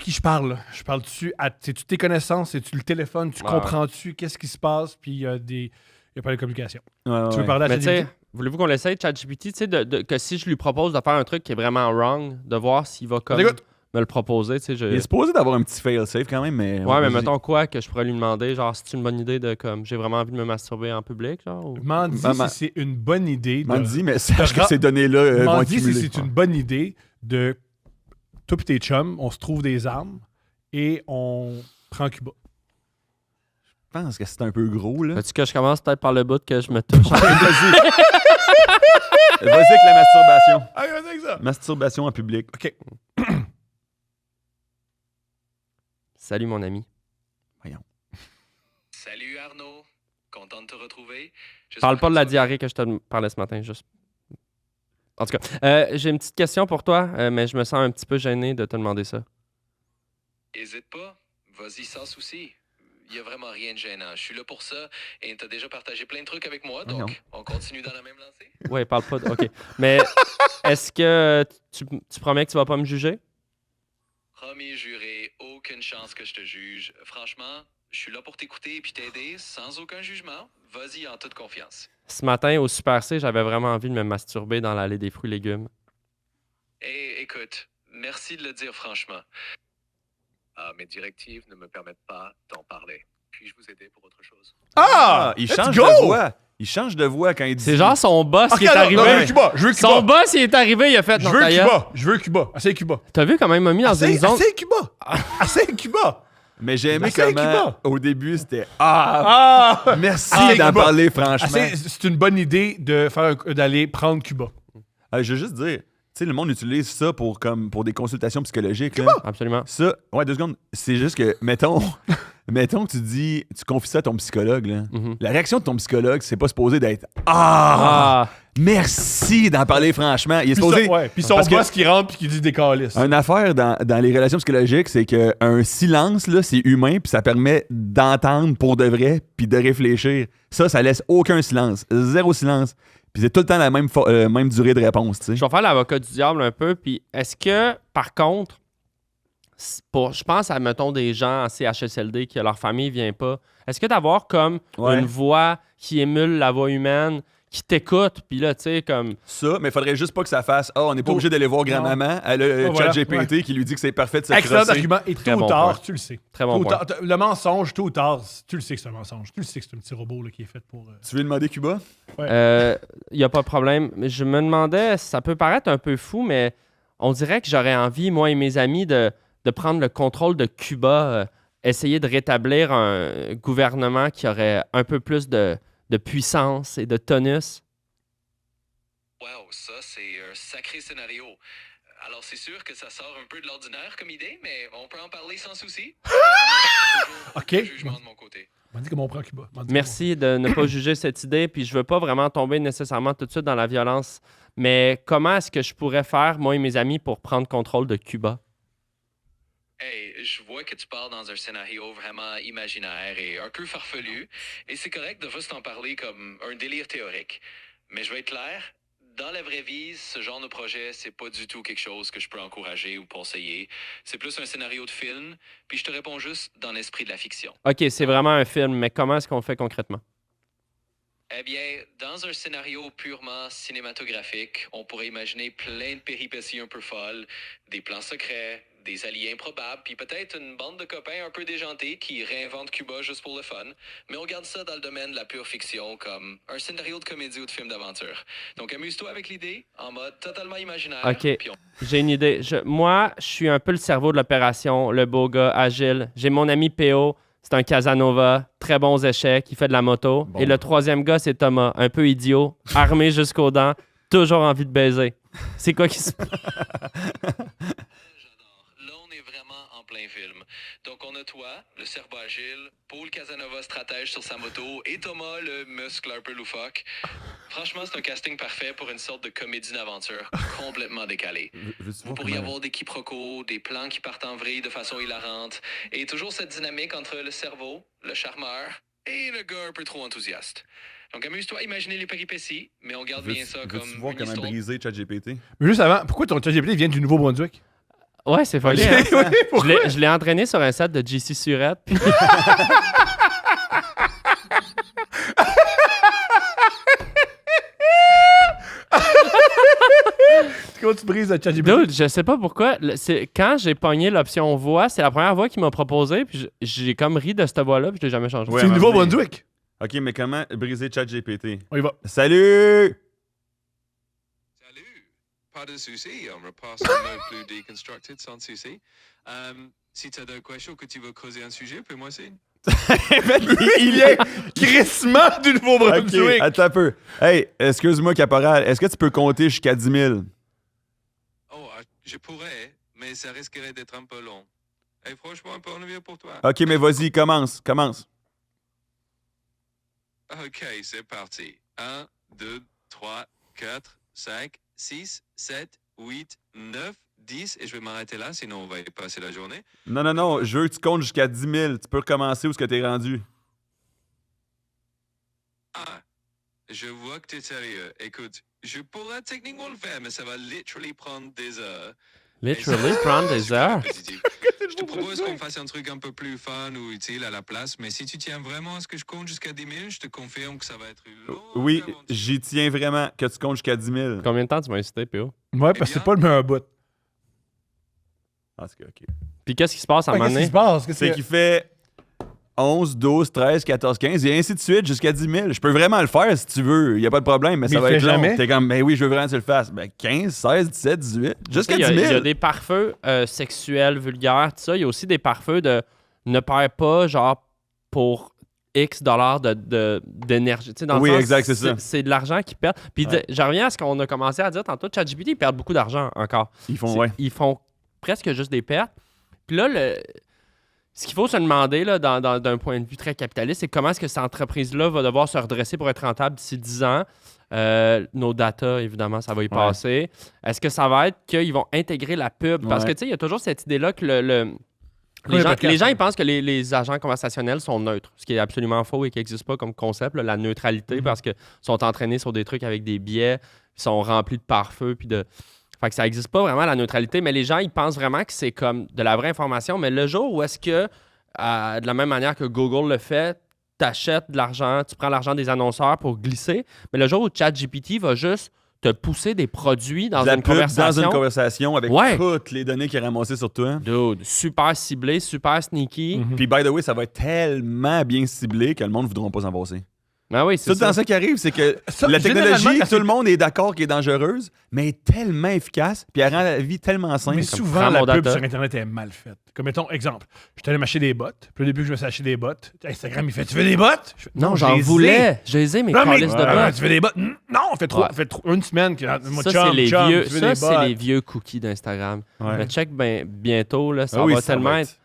qui je parle, là? Je parle-tu c'est-tu tes connaissances? C'est-tu le téléphone? Tu Ouais. comprends-tu? Qu'est-ce qui se passe? Puis il y a pas de communication. Ouais, Tu veux ouais. parler à Mais tu sais, ChatGPT? voulez-vous qu'on l'essaye, ChatGPT, tu sais, que si je lui propose de faire un truc qui est vraiment wrong, de voir s'il va comme Écoute. me le proposer, tu sais, Il est supposé d'avoir un petit fail-safe quand même, mais. Ouais, mais vas-y. mettons quoi que je pourrais lui demander, genre, c'est une bonne idée de comme, j'ai vraiment envie de me masturber en public, genre? ou- M'en dis Maman- si c'est une bonne idée. M'en de- dis, mais sache que Ra- ces données-là M'en vont dis si accumuler. c'est une bonne idée de toi et tes chums, on se trouve des armes et on prend Cuba. Je pense que c'est un peu gros, là. Veux-tu que je commence peut-être par le bout que je me touche? Vas-y. Vas-y avec la masturbation. Ah, vas-y avec ça. Masturbation en public. OK. Salut, mon ami. Salut Arnaud, content de te retrouver. Parle pas de la diarrhée que je te parlais ce matin, juste. En tout cas, j'ai une petite question pour toi, mais je me sens un petit peu gêné de te demander ça. Hésite pas, vas-y sans souci. Il y a vraiment rien de gênant. Je suis là pour ça et t'as déjà partagé plein de trucs avec moi, donc non. on continue dans la même lancée. Ouais, parle pas de... OK. Mais est-ce que tu promets que tu vas pas me juger? Promis juré, aucune chance que je te juge. Franchement, je suis là pour t'écouter et puis t'aider sans aucun jugement. Vas-y en toute confiance. Ce matin, au Super C, j'avais vraiment envie de me masturber dans l'allée des fruits et légumes. Et écoute, merci de le dire franchement. Ah, mes directives ne me permettent pas d'en parler. Puis-je vous aider pour autre chose? Ah! Il let's change go! de voix. Il change de voix quand il dit. C'est genre son boss Ok, qui est alors, arrivé. non, je veux Cuba. Je veux Cuba. Son boss, il est arrivé, il a fait... Je non, veux ta gueule. Cuba. Je veux Cuba. Assez Cuba. T'as vu comment il m'a mis dans une zone... Assez Cuba. Assez Cuba. Mais j'ai aimé Assez comment, Cuba. au début, c'était Ah! Ah! Merci Assez d'en Cuba. parler, franchement. C'est une bonne idée de d'aller prendre Cuba. Je veux juste dire, tu sais, le monde utilise ça pour des consultations psychologiques. Là. Absolument. Ça, ouais, 2 secondes. C'est juste que, mettons que tu confies ça à ton psychologue. Là. Mhm. La réaction de ton psychologue, c'est pas supposé d'être Ah! Merci d'en parler franchement. Il est supposé. Puis son parce que- boss qui rentre puis qui dit des calices. Une affaire dans les relations psychologiques, c'est qu'un silence, là, c'est humain, puis ça permet d'entendre pour de vrai, puis de réfléchir. Ça laisse aucun silence. 0 silence. Puis c'est tout le temps la même durée de réponse, tu sais. Je vais faire l'avocat du diable un peu. Puis est-ce que, par contre, je pense à, mettons, des gens en CHSLD que leur famille vient pas, est-ce que d'avoir comme Ouais. une voix qui émule la voix humaine, qui t'écoute, puis là, tu sais, comme... Ça, mais il faudrait juste pas que ça fasse on n'est pas Tôt. obligé d'aller voir grand-maman. Elle a Voilà, ChatGPT qui lui dit que c'est parfait de se Excellent crosser. argument. Et Très tôt ou bon tard, point. tu le sais. Très bon Tôt ou point. tard, le mensonge, tôt ou tard, tu le sais que c'est un mensonge. Tu le sais que c'est un petit robot là, qui est fait pour. Tu veux demander Cuba? Il n'y a pas de problème. Mais je me demandais, ça peut paraître un peu fou, mais on dirait que j'aurais envie, moi et mes amis, de prendre le contrôle de Cuba, essayer de rétablir un gouvernement qui aurait un peu plus de puissance et de tonus. Wow, ça, c'est un sacré scénario. Alors, c'est sûr que ça sort un peu de l'ordinaire comme idée, mais on peut en parler sans souci. OK. Toujours jugement de mon côté. On m'a dit comment on prend Cuba. M'a dit Merci de ne pas juger cette idée, puis je veux pas vraiment tomber nécessairement tout de suite dans la violence, mais comment est-ce que je pourrais faire, moi et mes amis, pour prendre contrôle de Cuba? Hey, je vois que tu parles dans un scénario vraiment imaginaire et un peu farfelu, et c'est correct de juste en parler comme un délire théorique. Mais je vais être clair, dans la vraie vie, ce genre de projet, c'est pas du tout quelque chose que je peux encourager ou conseiller. C'est plus un scénario de film, puis je te réponds juste dans l'esprit de la fiction. OK, c'est vraiment un film, mais comment est-ce qu'on le fait concrètement? Eh bien, dans un scénario purement cinématographique, on pourrait imaginer plein de péripéties un peu folles, des plans secrets, des alliés improbables, puis peut-être une bande de copains un peu déjantés qui réinventent Cuba juste pour le fun. Mais on garde ça dans le domaine de la pure fiction, comme un scénario de comédie ou de film d'aventure. Donc amuse-toi avec l'idée, en mode totalement imaginaire. OK. Puis on... J'ai une idée. Moi, je suis un peu le cerveau de l'opération, le beau gars, agile. J'ai mon ami P.O., c'est un Casanova, très bons échecs, il fait de la moto. Bon. Et le troisième gars, c'est Thomas, un peu idiot, armé jusqu'aux dents, toujours envie de baiser. C'est quoi qui se passe? J'adore. Là, on est vraiment en plein film. Donc, on a toi, le cerveau agile, Paul Casanova stratège sur sa moto et Thomas, le muscle un peu loufoque. Franchement, c'est un casting parfait pour une sorte de comédie d'aventure complètement décalée. Vous pourriez avoir des quiproquos, des plans qui partent en vrille de façon hilarante, et toujours cette dynamique entre le cerveau, le charmeur et le gars un peu trop enthousiaste. Donc amuse-toi à imaginer les péripéties, mais on garde bien ça comme Veux-tu voir une comment histoire. briser ChatGPT? Mais juste avant, pourquoi ton ChatGPT vient du Nouveau-Brunswick? Ouais, c'est folie. Ok, hein? oui, pourquoi? Je l'ai entraîné sur un set de JC Surette. puis- Comment tu brises le ChatGPT? Dude, je sais pas pourquoi. Quand j'ai pogné l'option voix, c'est la première voix qu'il m'a proposé. Puis j'ai comme ri de cette voix-là, puis je l'ai jamais changé. Ouais, C'est le mais- Nouveau-Brunswick. OK, mais comment briser ChatGPT? On y va. Salut! Salut! Pas de souci, on repasse en mode plus déconstructed sans souci. Si tu as de quoi chaud que tu veux creuser un sujet, peux-moi aussi. Il est crissement du OK, Nouveau-Brunswick. attends un peu. Hey, excuse-moi, caporal, est-ce que tu peux compter jusqu'à 10 000? Oh, je pourrais, mais ça risquerait d'être un peu long. Et franchement, un peu ennuyeux pour toi. OK, mais vas-y, commence. Ok, c'est parti. 1, 2, 3, 4, 5, 6, 7, 8, 9, 10. Et je vais m'arrêter là, sinon on va y passer la journée. Non, je veux que tu comptes jusqu'à 10 000. Tu peux recommencer où est-ce que t'es rendu. Ah, je vois que tu es sérieux. Écoute, je pourrais techniquement le faire, mais ça va literally prendre des heures. Literally, prendre des heures. Je te propose qu'on fasse un truc un peu plus fun ou utile à la place, mais si tu tiens vraiment à ce que je compte jusqu'à 10 000, je te confirme que ça va être long. Oui, j'y tiens vraiment que tu comptes jusqu'à 10 000. Combien de temps tu m'as incité, P.O.? Ouais, parce que c'est pas le meilleur bout. Ah, c'est OK. Puis qu'est-ce qui se passe à un moment Qu'est-ce qui donné? se passe? Qu'est-ce C'est que- qu'il fait 11, 12, 13, 14, 15 et ainsi de suite jusqu'à 10 000. Je peux vraiment le faire si tu veux. Il n'y a pas de problème, mais ça il va fait être long. jamais? T'es comme, ben oui, je veux vraiment que tu le fasses. Ben 15, 16, 17, 18, jusqu'à Il 10 y, 000. a des pare-feux sexuels, vulgaires, tout ça. Il y a aussi des pare-feux de ne perds pas, genre, pour X dollars d'énergie. Tu sais, dans le Oui, sens, exact, c'est ça. C'est de l'argent qu'ils perdent. Puis je reviens à ce qu'on a commencé à dire tantôt. ChatGPT, ils perdent beaucoup d'argent encore. Ils font, Ils font presque juste des pertes. Puis là, ce qu'il faut se demander là, d'un point de vue très capitaliste, c'est comment est-ce que cette entreprise-là va devoir se redresser pour être rentable d'ici 10 ans. Nos data, évidemment, ça va y passer. Est-ce que ça va être qu'ils vont intégrer la pub? Parce que, tu sais, il y a toujours cette idée-là que les gens ils pensent que les agents conversationnels sont neutres, ce qui est absolument faux et qui n'existe pas comme concept, là, la neutralité, parce qu'ils sont entraînés sur des trucs avec des biais, ils sont remplis de pare-feu, puis de... Fait que ça n'existe pas vraiment, la neutralité, mais les gens, ils pensent vraiment que c'est comme de la vraie information. Mais le jour où est-ce que, de la même manière que Google le fait, tu achètes de l'argent, tu prends l'argent des annonceurs pour glisser, mais le jour où ChatGPT va juste te pousser des produits dans une conversation avec toutes les données qu'il a ramassées sur toi. Dude, super ciblé, super sneaky. Puis, by the way, ça va être tellement bien ciblé que le monde ne voudra pas s'en passer. Ah oui, c'est Tout dans ça qui arrive, c'est que la technologie, tout le monde est d'accord qu'elle est dangereuse, mais elle est tellement efficace, puis elle rend la vie tellement simple. Mais souvent, la pub sur Internet est mal faite. Comme mettons, exemple, je suis allé m'acheter des bottes. Puis au début, je me suis acheté des bottes. Instagram, il fait « Tu veux des bottes? » Non, j'en voulais. Je les ai, mes calices de bottes. Tu veux des bottes? Non, fait une semaine que ça, c'est les vieux cookies d'Instagram. Mais check bientôt, là, ça va tellement être...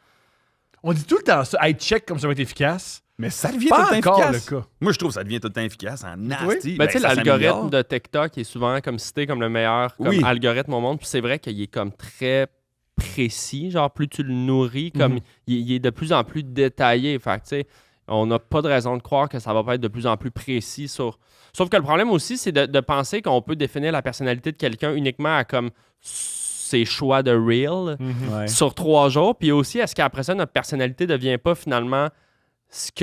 On dit tout le temps ça. Hey, check comme ça va être efficace. Mais ça devient tout le temps efficace. Le cas. Moi, je trouve que ça devient tout le temps efficace en nasty. Ben, tu sais, l'algorithme de TikTok est souvent comme cité comme le meilleur algorithme au monde. Puis c'est vrai qu'il est comme très précis. Genre, plus tu le nourris, comme il est de plus en plus détaillé. Fait que, tu sais, on n'a pas de raison de croire que ça va pas être de plus en plus précis sur... Sauf que le problème aussi, c'est de penser qu'on peut définir la personnalité de quelqu'un uniquement à comme ses choix de reel sur 3 jours. Puis aussi, est-ce qu'après ça, notre personnalité ne devient pas finalement...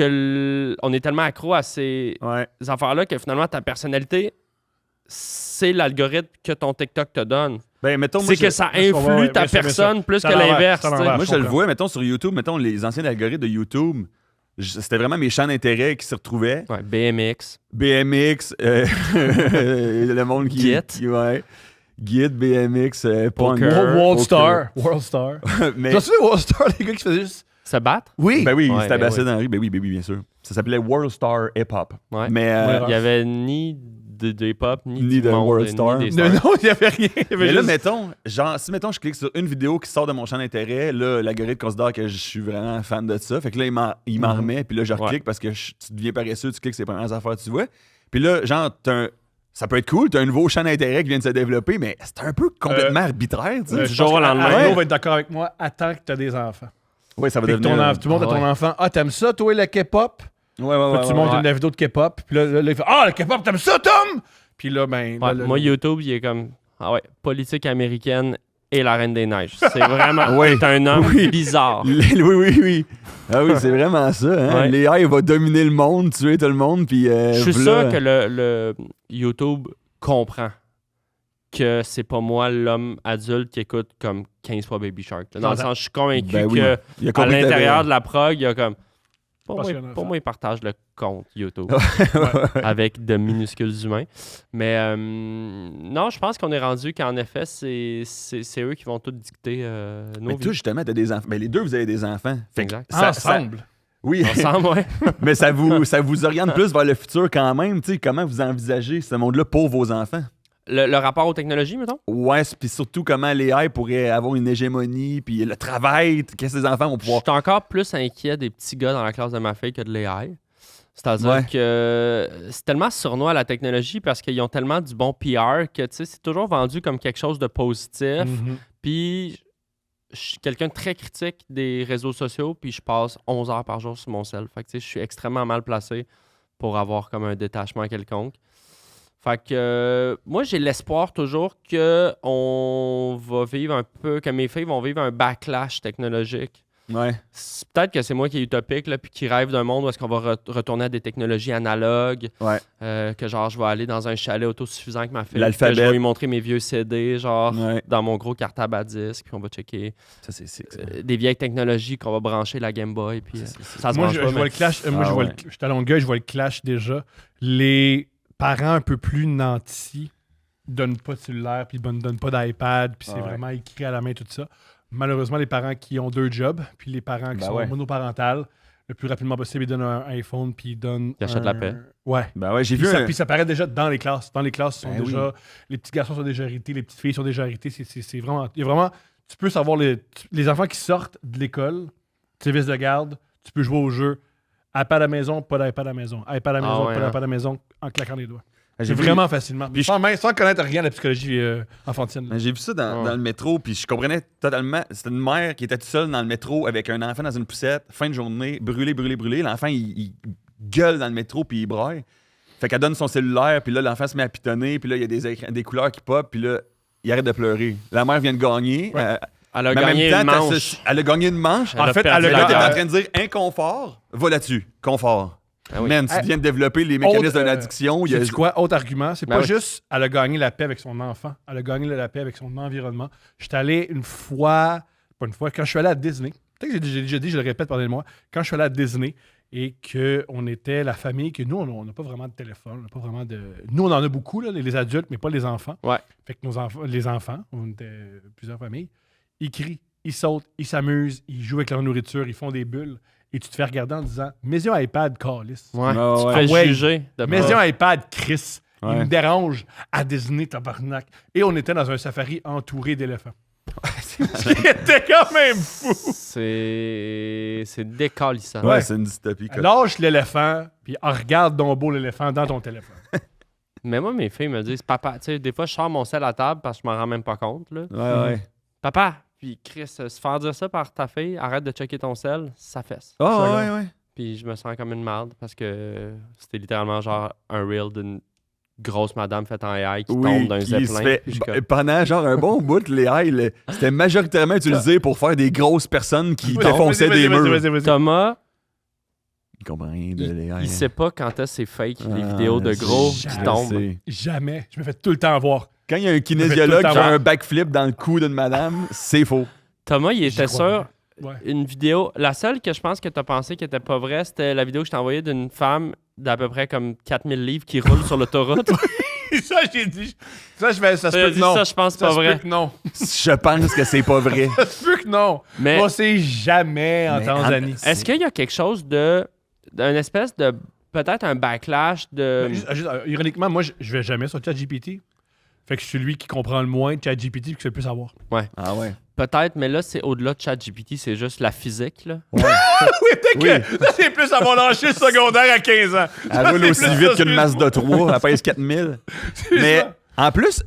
on est tellement accro à ces affaires-là que finalement, ta personnalité, c'est l'algorithme que ton TikTok te donne. Ben, mettons, c'est que ça influe ta personne plus que l'inverse. Moi, je le vois, mettons, sur YouTube, mettons, les anciens algorithmes de YouTube, c'était vraiment mes champs d'intérêt qui se retrouvaient. Ouais, BMX, le monde qui... Git, BMX, Poker, Worldstar. Mais... T'as su Worldstar, les gars qui faisaient juste... Se battre? Oui. Ben oui, c'était Bassett Henry. Ben oui, bien sûr. Ça s'appelait Worldstar Hip Hop. Ouais. Mais il n'y avait ni de hip-hop, ni de Worldstar. Non, il n'y avait rien. Mais là, mettons, si je clique sur une vidéo qui sort de mon champ d'intérêt, là, l'algorithme considère que je suis vraiment fan de ça. Fait que là, il m'en remet, puis là, je reclique parce que tu deviens paresseux, tu cliques sur les premières affaires que tu vois. Puis là, genre, ça peut être cool, tu as un nouveau champ d'intérêt qui vient de se développer, mais c'est un peu complètement arbitraire. Du jour au lendemain. On va être d'accord avec moi, attends que tu as des enfants. Oui, ça va devenir... Tu montres à ton enfant, t'aimes ça, toi, le K-pop? Ouais. Tu montres une vidéo de K-pop, puis là, il fait, le K-pop, t'aimes ça, Tom? Puis là, moi, YouTube, il est comme, politique américaine et la Reine des Neiges. C'est vraiment un homme bizarre. Oui. Ah oui, c'est vraiment ça. Hein? L'AI va dominer le monde, tuer tout le monde, puis... je suis sûr que le YouTube comprend que c'est pas moi l'homme adulte qui écoute comme 15 fois Baby Shark. Dans le sens, je suis convaincu qu'à l'intérieur de la prog, il y a comme... Pour moi, il partage le compte YouTube avec de minuscules humains. Mais non, je pense qu'on est rendu qu'en effet, c'est eux qui vont tout dicter nos vies. Toi, justement, t'as des enfants. Mais les deux, vous avez des enfants. Exact. Ensemble. Oui. Ensemble, oui. Mais ça vous oriente plus vers le futur quand même. T'sais, comment vous envisagez ce monde-là pour vos enfants? Le rapport aux technologies, mettons? Ouais, puis surtout comment l'AI pourrait avoir une hégémonie, puis le travail, qu'est-ce que les enfants vont pouvoir... Je suis encore plus inquiet des petits gars dans la classe de ma fille que de l'AI. C'est-à-dire que c'est tellement sournois la technologie parce qu'ils ont tellement du bon PR que c'est toujours vendu comme quelque chose de positif. Puis je suis quelqu'un de très critique des réseaux sociaux, puis je passe 11 heures par jour sur mon cell. Fait que je suis extrêmement mal placé pour avoir comme un détachement quelconque. Fait que moi, j'ai l'espoir toujours qu'on va vivre un peu, que mes filles vont vivre un backlash technologique. Ouais. Peut-être que c'est moi qui est utopique, là, puis qui rêve d'un monde où est-ce qu'on va retourner à des technologies analogues. Que genre, je vais aller dans un chalet autosuffisant avec ma fille. L'alphabet. Je vais lui montrer mes vieux CD, genre, dans mon gros cartable à disque, puis on va checker. Ça, c'est des vieilles technologies qu'on va brancher la Game Boy, puis ça se moi, branche je pas. vois le clash. Moi, je suis à Longueuil, je vois le clash déjà. Les parents un peu plus nantis donnent pas de cellulaire, puis donnent pas d'iPad, puis c'est vraiment écrit à la main, tout ça. Malheureusement, les parents qui ont 2 jobs, puis les parents qui sont monoparentales, le plus rapidement possible, il donne un iPhone, puis il donne. Il achète la paix. Ouais. Ben ouais, j'ai Puis vu ça, un- puis ça paraît déjà dans les classes. Dans les classes, Ben les petits garçons sont déjà hérités, les petites filles sont déjà héritées. C'est vraiment. Il y a vraiment. Tu peux savoir les enfants qui sortent de l'école, service de garde, tu peux jouer au jeu. iPad à la maison, pas d'iPad à la maison. iPad à la maison, ouais, pas hein. d'iPad à la maison, en claquant les doigts. j'ai C'est vu- vraiment facilement. Puis Sans connaître rien de la psychologie enfantine. là. Ben, j'ai vu ça dans, Ouais. dans le métro, puis je comprenais totalement. C'était une mère qui était toute seule dans le métro avec un enfant dans une poussette, fin de journée, brûlé. L'enfant, il gueule dans le métro, puis il braille. Fait qu'elle donne son cellulaire, puis là, l'enfant se met à pitonner, puis là, il y a des couleurs qui pop, puis là, il arrête de pleurer. La mère vient de gagner. Ouais. Elle a mais en gagné même une temps, manche. elle a gagné une manche. Elle En a fait, perdu elle a Là, la t'es en gagné- train de dire inconfort, va là-dessus. Confort. Ah oui. Man, tu Hey, viens de développer les mécanismes autre, d'une addiction. Il y a- Sais-tu quoi? Autre argument, c'est Ben pas oui. juste elle a gagné la paix avec son enfant, elle a gagné la paix avec son environnement. J'étais allé une fois, pas une fois, quand je suis allé à Disney, peut-être que j'ai déjà dit, je le répète, pardonnez-moi, quand je suis allé à Disney et qu'on était la famille, que nous, on n'a pas vraiment de téléphone, on n'a pas vraiment de... Nous, on en a beaucoup, là, les adultes, mais pas les enfants. Ouais. Fait que les enfants, on était plusieurs familles, ils crient, ils sautent, ils s'amusent, ils jouent avec leur nourriture, ils font des bulles. Et tu te fais regarder en disant « Mets-y un iPad, calice. Ouais. Ah Tu te ouais. fais Ouais. juger. de Mets-y pas- un iPad, Chris. Ouais. Il me dérange à Disney, tabarnak. » Et on était dans un safari entouré d'éléphants. Ce qui était quand même fou. C'est décalissant. Ouais, c'est une dystopie. quoi. Lâche l'éléphant, puis regarde donc beau l'éléphant dans ton téléphone. Mais moi, mes filles me disent, papa, tu sais, des fois, je sors mon sel à table parce que je m'en rends même pas compte. Là. Ouais, ouais. Papa, puis Chris, se faire dire ça par ta fille, arrête de checker ton sel, ça fesse. Ah, ouais, ouais. Puis je me sens comme une merde parce que c'était littéralement genre un reel d'une grosse madame faite en AI qui tombe d'un qui se zeppelin. fait- Puis je suis comme, pendant genre un bon bout, les haies, c'était majoritairement utilisé pour faire des grosses personnes qui défonçaient Vas-y, des vas-y, murs. vas-y, vas-y. Thomas, Il comprend rien de les haies. il sait pas quand est-ce que c'est fake, les Ah, vidéos de gros je qui le tombent. sais. Jamais. Je me fais tout le temps avoir. Quand il y a un tout le kinésiologue temps qui a voir. un backflip dans le cou d'une madame, c'est faux. Thomas, il J'y était crois sûr, pas. Ouais. une vidéo, la seule que je pense que tu as pensé qui était pas vraie, c'était la vidéo que je t'ai envoyée d'une femme d'à peu près comme 4000 livres qui roule sur l'autoroute. Ça, j'ai dit. Ça, ça se Ça, peut que non. ça, je pense Ça pas se peut vrai. que non. Je pense que c'est pas vrai. Ça se peut que non. Mais On sait jamais en Mais Tanzanie. est-ce qu'il y a quelque chose d'un espèce de, peut-être un backlash de... Ironiquement, moi, je vais jamais sur ChatGPT. Fait que je suis celui qui comprend le moins de ChatGPT et qui sait le plus savoir. Ah ouais. Peut-être, mais là, c'est au-delà de ChatGPT, c'est juste la physique, là. Oui, peut-être que c'est plus à mon lâcher le secondaire à 15 ans. Elle roule c'est aussi plus vite ça, qu'une Mazda 3, elle pèse 4000. Mais ça. en plus,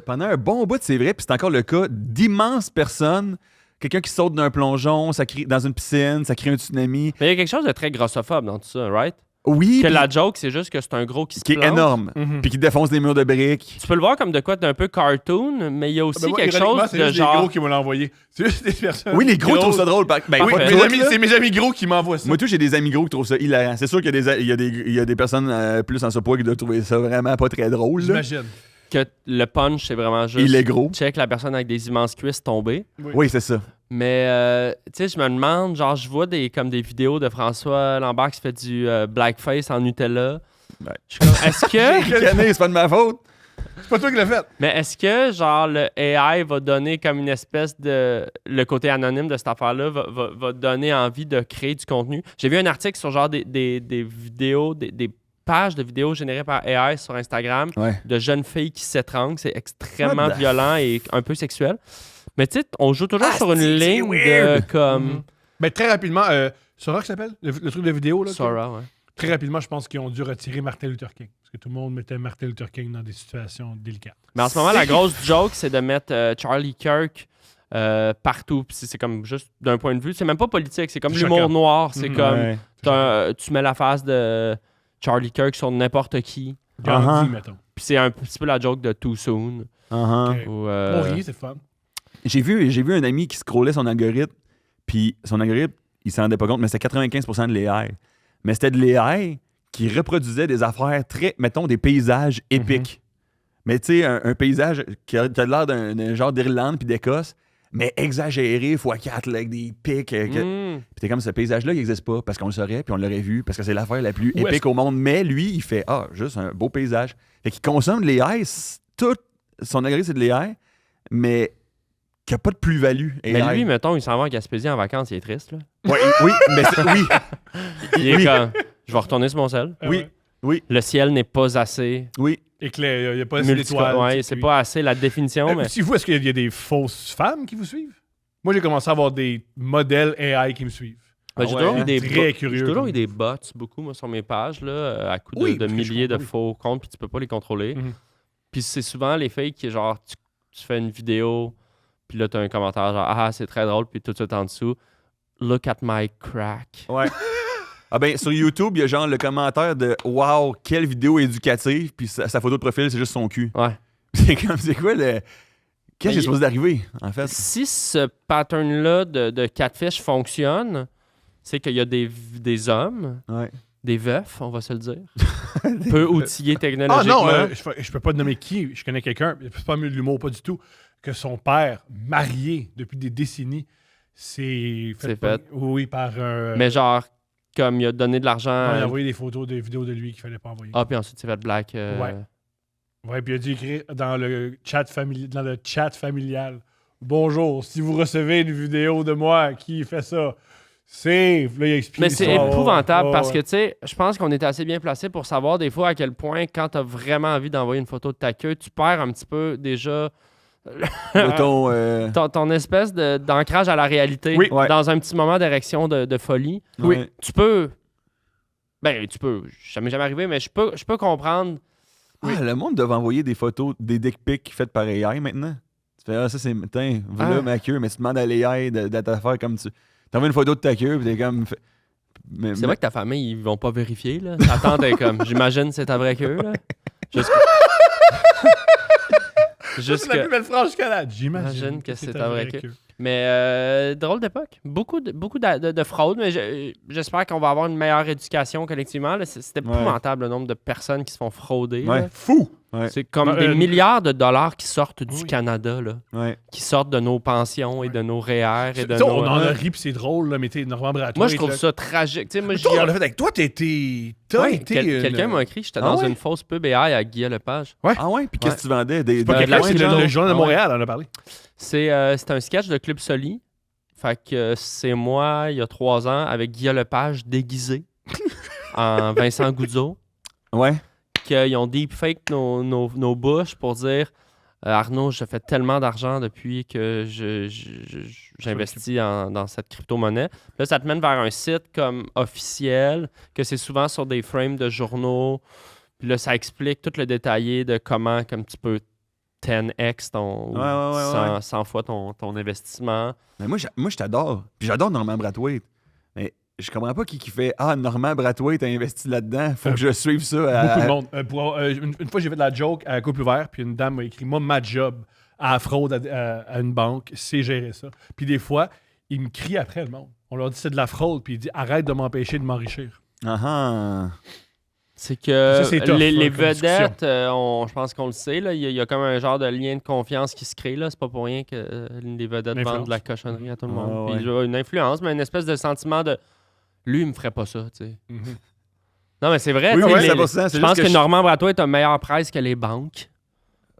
pendant un bon bout, c'est vrai, puis c'est encore le cas d'immenses personnes. Quelqu'un qui saute d'un plongeon, ça crée, dans une piscine, ça crée un tsunami. Mais il y a quelque chose de très grossophobe dans tout ça, right? Oui, Que puis- la joke, c'est juste que c'est un gros qui se qui est plante. énorme, Mhm. puis qui défonce des murs de briques. Tu peux le voir comme de quoi d'un peu cartoon, mais il y a aussi Ben, moi, quelque ironiquement, chose c'est de juste des genre... gros qui m'ont envoyé. C'est juste des personnes. Oui, les gros trouvent ça drôle. Ben, Oui, pas mes toutes, amis, là. c'est mes amis gros qui m'envoient ça. Moi, tout, j'ai des amis gros qui trouvent ça hilarant. C'est sûr qu'il y a des personnes plus en surpoids qui doivent trouver ça vraiment pas très drôle. là. J'imagine. Que le punch, c'est vraiment juste... Il est gros. Check la personne avec des immenses cuisses tomber. Oui, c'est ça. Mais, tu sais, je me demande, genre, je vois comme des vidéos de François Lambert qui se fait du blackface en Nutella. Ouais. Je suis comme, est-ce que... J'ai ricané, c'est pas de ma faute. C'est pas toi qui l'as fait. Mais est-ce que, genre, le AI va donner comme une espèce de... Le côté anonyme de cette affaire-là va donner envie de créer du contenu? J'ai vu un article sur, genre, des vidéos, des pages de vidéos générées par AI sur Instagram Ouais. de jeunes filles qui s'étranglent. C'est extrêmement What the violent et un peu sexuel. Mais tu sais, on joue toujours sur une c'est ligne de weird. comme... Mhm. Mais très rapidement, Sora, qui s'appelle le truc de vidéo, là. Sora, ouais. Très rapidement, je pense qu'ils ont dû retirer Martin Luther King. Parce que tout le monde mettait Martin Luther King dans des situations délicates. Mais en ce moment, la grosse joke, c'est de mettre Charlie Kirk partout. Puis c'est comme juste d'un point de vue. C'est même pas politique, c'est comme C'est l'humour choquant. noir. C'est Mhm. comme Ouais. tu mets la face de Charlie Kirk sur n'importe qui. Gandhi, Uh-huh. mettons. Puis c'est un petit peu la joke de Too Soon. Uh-huh. Ok. Ou, On rit, c'est fun. J'ai vu un ami qui scrollait son algorithme, puis son algorithme, il s'en rendait pas compte, mais c'était 95% de l'AI. Mais c'était de l'AI qui reproduisait des affaires très, mettons, des paysages épiques. Mais tu sais, un paysage qui a l'air d'un genre d'Irlande puis d'Écosse, mais exagéré, x4, là, avec des pics. Mm. Puis t'es comme, ce paysage-là, il n'existe pas, parce qu'on le saurait, puis on l'aurait vu, parce que c'est l'affaire la plus Où est-ce épique au monde. Mais lui, il fait, juste un beau paysage. Fait qu'il consomme de l'AI, tout son algorithme, c'est de l'AI, mais a pas de plus-value. Mais lui, mettons, il s'en va en Gaspésie en vacances, il est triste. Là. Ouais, oui, mais oui. Il est comme, je vais retourner sur mon sel. Oui, oui, Le ciel n'est pas assez oui. Éclair, il n'y a pas assez d'étoiles. Ouais, c'est pas assez la définition, mais... Si vous, est-ce qu'il y a des fausses femmes qui vous suivent? Moi, j'ai commencé à avoir des modèles AI qui me suivent. Ben, j'ai ouais, toujours eu hein? des Très bots- curieux, J'ai toujours comme- eu des bots, beaucoup, moi, sur mes pages, là, à coup de, Oui, de parce que milliers je de comprends, oui. faux comptes, puis tu peux pas les contrôler. Mhm. Puis c'est souvent les filles qui, genre, tu fais une vidéo, puis là, tu as un commentaire, genre, ah, c'est très drôle, puis tout de suite en dessous, look at my crack. Ouais. Ah ben, sur YouTube, il y a genre le commentaire de « Wow, quelle vidéo éducative », puis sa photo de profil, c'est juste son cul. Ouais. C'est quoi le... Qu'est-ce qui est supposé d'arriver, en fait? Si ce pattern-là de catfish fonctionne, c'est qu'il y a des hommes, Ouais. des veufs, on va se le dire, peu outillés Ah technologiquement. non, je peux pas te nommer qui. Je connais quelqu'un, c'est pas mieux de l'humour, pas du tout, que son père, marié depuis des décennies, c'est C'est fait. Oui, par un... Mais genre, comme il a donné de l'argent... il a envoyé des photos, des vidéos de lui qu'il fallait pas envoyer. Ah, puis ensuite, il s'est fait black. Ouais. Ouais, puis il a dû écrire dans le chat familial. Bonjour, si vous recevez une vidéo de moi qui fait ça, c'est. Là, il explique Mais c'est l'histoire. épouvantable Ouais, parce ouais. que, tu sais, je pense qu'on est assez bien placé pour savoir des fois à quel point, quand tu as vraiment envie d'envoyer une photo de ta queue, tu perds un petit peu déjà ton espèce d'ancrage à la réalité Oui. Ouais. dans un petit moment d'érection de folie. Oui. Tu peux. Ben, tu peux. Ça m'est jamais arrivé, mais je peux comprendre. Ah, le monde devait envoyer des photos, des dick pics faites par AI maintenant. Tu fais, ah, ça c'est, tiens, voilà Ah. ma queue, mais tu demandes à l'AI de t'affaire comme tu. T'envoies une photo de ta queue, pis t'es comme. C'est vrai que ta famille, ils vont pas vérifier, là. Ta tante est comme, j'imagine c'est ta vraie queue, là. Juste C'est la plus belle phrase jusqu'à là. J'imagine J'imagine que c'est ta vraie queue. Mais drôle d'époque. Beaucoup de fraude, mais j'espère qu'on va avoir une meilleure éducation collectivement. Là. C'est épouvantable le nombre de personnes qui se font frauder. Ouais. Là. Fou! Ouais. C'est comme Ben, des milliards de dollars qui sortent du oui. Canada, là, Ouais. qui sortent de nos pensions et de nos REER. Et de T'sais, nos... on en a ri, puis c'est drôle, là, mais t'es Normand Brathwaite. Moi, je trouve là. ça tragique. Tu sais, moi, Toi, on l'a fait avec toi, t'as Ouais, été. quelqu'un m'a écrit, j'étais dans une fausse pub AI à Guy Lepage. Ah ouais? Puis qu'est-ce que tu vendais? Des Pas de quelqu'un, la c'est Citron. le Journal de Ah ouais. Montréal, on en a parlé. C'est un sketch de Club Soli. Fait que c'est moi, il y a 3 ans, avec Guy Lepage déguisé en Vincent Goudzot, Ouais. qu'ils ont deepfake nos bouches pour dire Arnaud, je fais tellement d'argent depuis que j'investis dans cette crypto-monnaie. Là, ça te mène vers un site comme officiel, que c'est souvent sur des frames de journaux. Puis là, ça explique tout le détaillé de comment comme tu peux 10x ton, Ouais. 100 fois ton investissement. Mais moi, je t'adore. Puis j'adore Normand Brathwaite. Mais je comprends pas qui fait Ah, Normand Brathwaite a investi là-dedans. Faut que je suive ça. Beaucoup de monde. Une fois, j'ai fait de la joke à couple ouvert, puis une dame m'a écrit moi, ma job à la fraude à une banque, c'est gérer ça. Puis des fois, ils me crient après le monde. On leur dit c'est de la fraude, puis ils disent arrête de m'empêcher de m'enrichir. Ah ah. C'est que Ça, c'est tough, les comme vedettes, je pense qu'on le sait, là, il y a comme un genre de lien de confiance qui se crée. Là. C'est pas pour rien que les vedettes L'influence. vendent de la cochonnerie à tout le monde. Ah, Puis, une influence, mais une espèce de sentiment de lui, il me ferait pas ça. Tu sais. Non, mais c'est vrai. Oui, tu sais, oui, les- 100%, c'est je juste pense que que Normand Brathwaite a meilleure presse que les banques.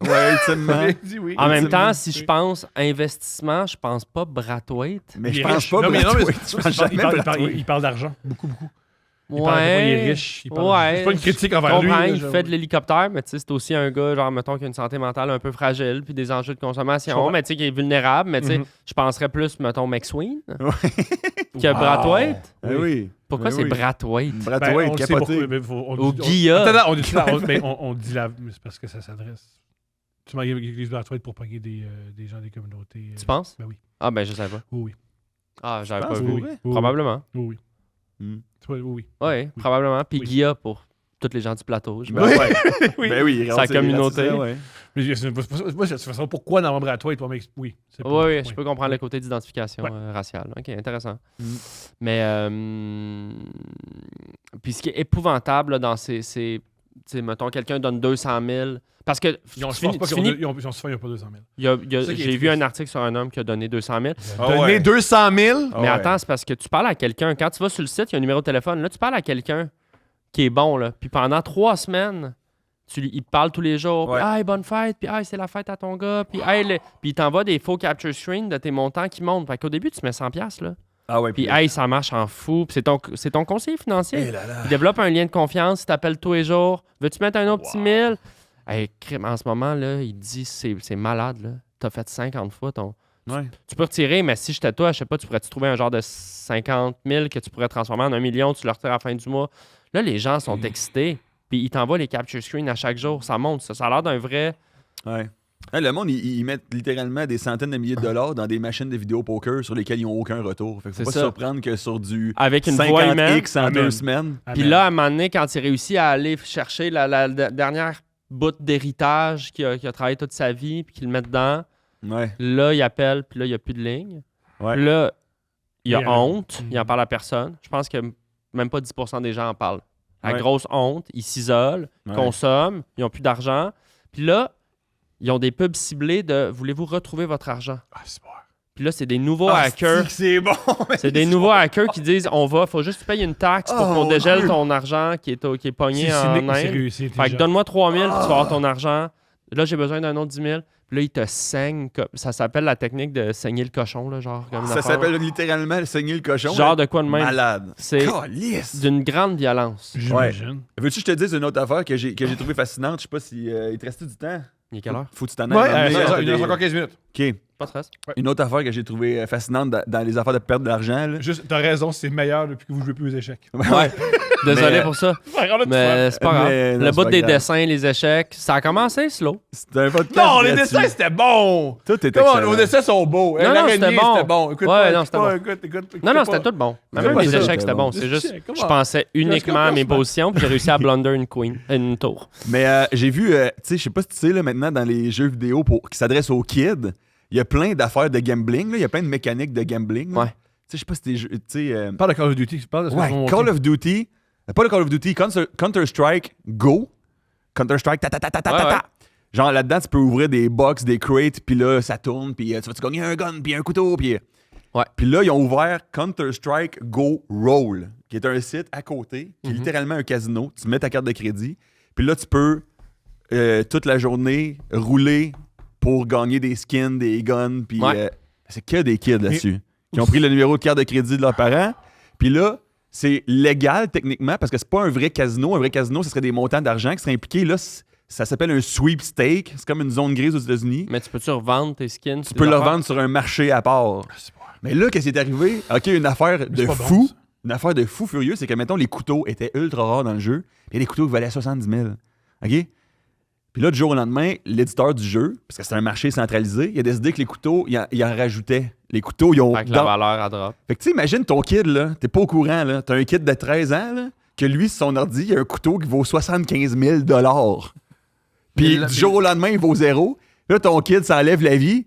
Ouais, ultimement. dit oui. En même Ultimement, temps, si je pense investissement, je pense pas Brathwaite. Mais Il je est pense riche. pas Non, mais Brathwaite. Je pense jamais Brathwaite. il parle d'argent, beaucoup. Il est riche. Il parle c'est pas une critique je envers lui. comprends, là, il j'avoue. fait de l'hélicoptère, mais tu sais, c'est aussi un gars, genre, mettons, qui a une santé mentale un peu fragile, puis des enjeux de Je consommation, comprends. mais tu sais, qui est vulnérable, mais tu sais, Mhm. je penserais plus, mettons, McSween que Wow. Brathwaite. Ah oui. Pourquoi Ben c'est oui. Brathwaite? Ben, Brathwaite, on le sait capoté. pourquoi, mais Ou Guilla. Attends, on dit ça. On dit la. mais c'est parce que ça s'adresse. Tu m'as l'église Brathwaite pour pogner des gens des communautés. Tu penses? Ben oui. Ah, ben, je savais pas. Oui. Ah, j'avais penses pas pour vu. vrai? Probablement. Oui. Hmm. Oui. Oui, probablement. Puis Oui. Guilla pour tous les gens du plateau. je Ben me- ouais. Oui. Ben oui, Sa communauté. Ouais. Mais moi, de toute façon, pourquoi Normand Brathwaite? Oui. c'est pour- Oui, je peux comprendre le côté d'identification Ouais. raciale. OK, intéressant. Mm. Mais, puis ce qui est épouvantable là, dans tu sais, mettons, quelqu'un donne 200 000. Parce que Ils ont tu finis- pas tu qu'ils finis- ont souvent, il n'y a pas 200 000. Ça qui est j'ai vu triste. un article sur un homme qui a donné 200 000. Ah Donner ouais. 200 000? Ah Mais ouais. attends, c'est parce que tu parles à quelqu'un. Quand tu vas sur le site, il y a un numéro de téléphone. Là, tu parles à quelqu'un qui est bon. Là. Puis pendant 3 semaines, il te parle tous les jours. Ouais. Puis, hey, bonne fête. Puis, hey, c'est la fête à ton gars. Puis, puis il t'envoie des faux capture screen de tes montants qui montent. Fait qu'au début, tu mets 100$ là. Ah ouais, Puis, hey, ça marche en fou. Puis, c'est ton conseiller financier. Eh là là. Il développe un lien de confiance. Il t'appelle tous les jours. Veux-tu mettre un autre petit 1000? Hey, crime, en ce moment, là, il dit c'est malade. Là. T'as fait 50 fois ton. Ouais. Tu peux retirer, mais si j'étais toi, je sais pas, tu pourrais-tu trouver un genre de 50 000 que tu pourrais transformer en 1 million, tu le retires à la fin du mois. Là, les gens sont excités. Puis ils t'envoient les capture screens à chaque jour. Ça monte. Ça a l'air d'un vrai. Ouais. Hein, le monde, ils mettent littéralement des centaines de milliers de dollars dans des machines de vidéo poker sur lesquelles ils n'ont aucun retour. Fait que faut C'est pas ça. se surprendre que sur du Avec une voix humaine. 50X en Amen. 2 semaines. Puis là, à un moment donné, quand il réussit à aller chercher la dernière bout d'héritage qu'il a travaillé toute sa vie, puis qu'il le met dedans, Ouais. là, il appelle, puis là, il n'y a plus de ligne. Ouais. Puis là, il a Il y a- honte, il en parle à personne. Je pense que même pas 10% des gens en parlent. La Ouais. grosse honte, ils s'isolent, Ouais. consomment, ils n'ont plus d'argent. Puis là, ils ont des pubs ciblés de « Voulez-vous retrouver votre argent? Ah, c'est bon. » Puis là, c'est des nouveaux Ah, hackers. c'est bon. C'est des nouveaux hackers qui disent faut juste payer une taxe pour Oh, qu'on dégèle Dieu. ton argent qui est pogné C'est en cynique, mais c'est Inde. réussi. Fait que donne-moi 3 000 puis tu vas avoir ton argent. Là, j'ai besoin d'un autre 10 000. Puis là, il te saigne. Ça s'appelle la technique de saigner le cochon, là, genre. Comme une Ça affaire. s'appelle littéralement saigner le cochon. Genre là. de quoi de même. Malade. C'est Calisse. d'une grande violence. J'imagine. Veux-tu que je te dise une autre affaire que j'ai trouvée fascinante? Je sais pas si il te restait du temps. Il est quelle heure? Faut que tu t'en Ouais, ailles. il nous reste encore 15 minutes. OK. Pas de stress. Une autre affaire que j'ai trouvée fascinante dans les affaires de perdre de l'argent. Là. Juste, t'as raison, c'est meilleur depuis que vous jouez plus aux échecs. Ouais. Désolé Mais- pour ça. Mais Mais c'est pas grave. Mais non, Le c'est bout pas des grave. dessins, les échecs, ça a commencé slow. C'était un podcast. non, les gratuit. dessins, c'était bon! Tout est Comment, excellent. nos dessins sont beaux. Non, non, L'araignée, c'était bon. c'était bon. Écoute, Ouais, pas, non, c'était bon. écoute, Non, non, c'était tout bon. C'est Même pas les ça, échecs, c'était c'était bon. bon. C'est juste, Shit, come je on. pensais uniquement à mes Come on. positions, puis j'ai réussi à blunder une tour. Mais j'ai vu, tu sais, je sais pas si tu sais, là, maintenant, dans les jeux vidéo qui s'adressent aux kids, il y a plein d'affaires de gambling. là. Il y a plein de mécaniques de gambling. là. Ouais. Tu sais, je sais pas si t'es... Tu sais... Parle de Call of Duty. Parle de ce que Ouais, tu m'as Call montré. of Duty. Pas le Call of Duty, Counter-Strike Go. Counter-Strike, ta. Ouais. Genre là-dedans, tu peux ouvrir des box, des crates, puis là, ça tourne, puis tu vas-tu gagner un gun, puis un couteau, puis... Ouais. Puis là, ils ont ouvert Counter-Strike Go Roll, qui est un site à côté, qui est littéralement un casino. Tu mets ta carte de crédit, puis là, tu peux toute la journée rouler pour gagner des skins, des guns, puis Ouais. c'est que des kids là-dessus qui ont pris le numéro de carte de crédit de leurs parents. Puis là, c'est légal techniquement parce que c'est pas un vrai casino. Un vrai casino, ce serait des montants d'argent qui seraient impliqués. Là, ça s'appelle un sweepstake. C'est comme une zone grise aux États-Unis. Mais tu peux-tu revendre tes skins? Tu peux le revendre sur un marché à part. Mais là, qu'est-ce qui est arrivé? OK, une affaire de pas fou. bon, ça. Une affaire de fou furieux, c'est que, mettons, les couteaux étaient ultra rares dans le jeu. Puis il y a des couteaux qui valaient 70 000. OK? Puis là, du jour au lendemain, l'éditeur du jeu, parce que c'est un marché centralisé, il a décidé que les couteaux, il en rajoutait. Les couteaux, ils ont... Fait que la valeur à drop. Fait que tu sais, imagine ton kid, là, t'es pas au courant, là. T'as un kid de 13 ans, là, que lui, sur son ordi, il y a un couteau qui vaut 75 000 Puis Mais du jour au lendemain, il vaut zéro. Puis là, ton kid s'enlève la vie.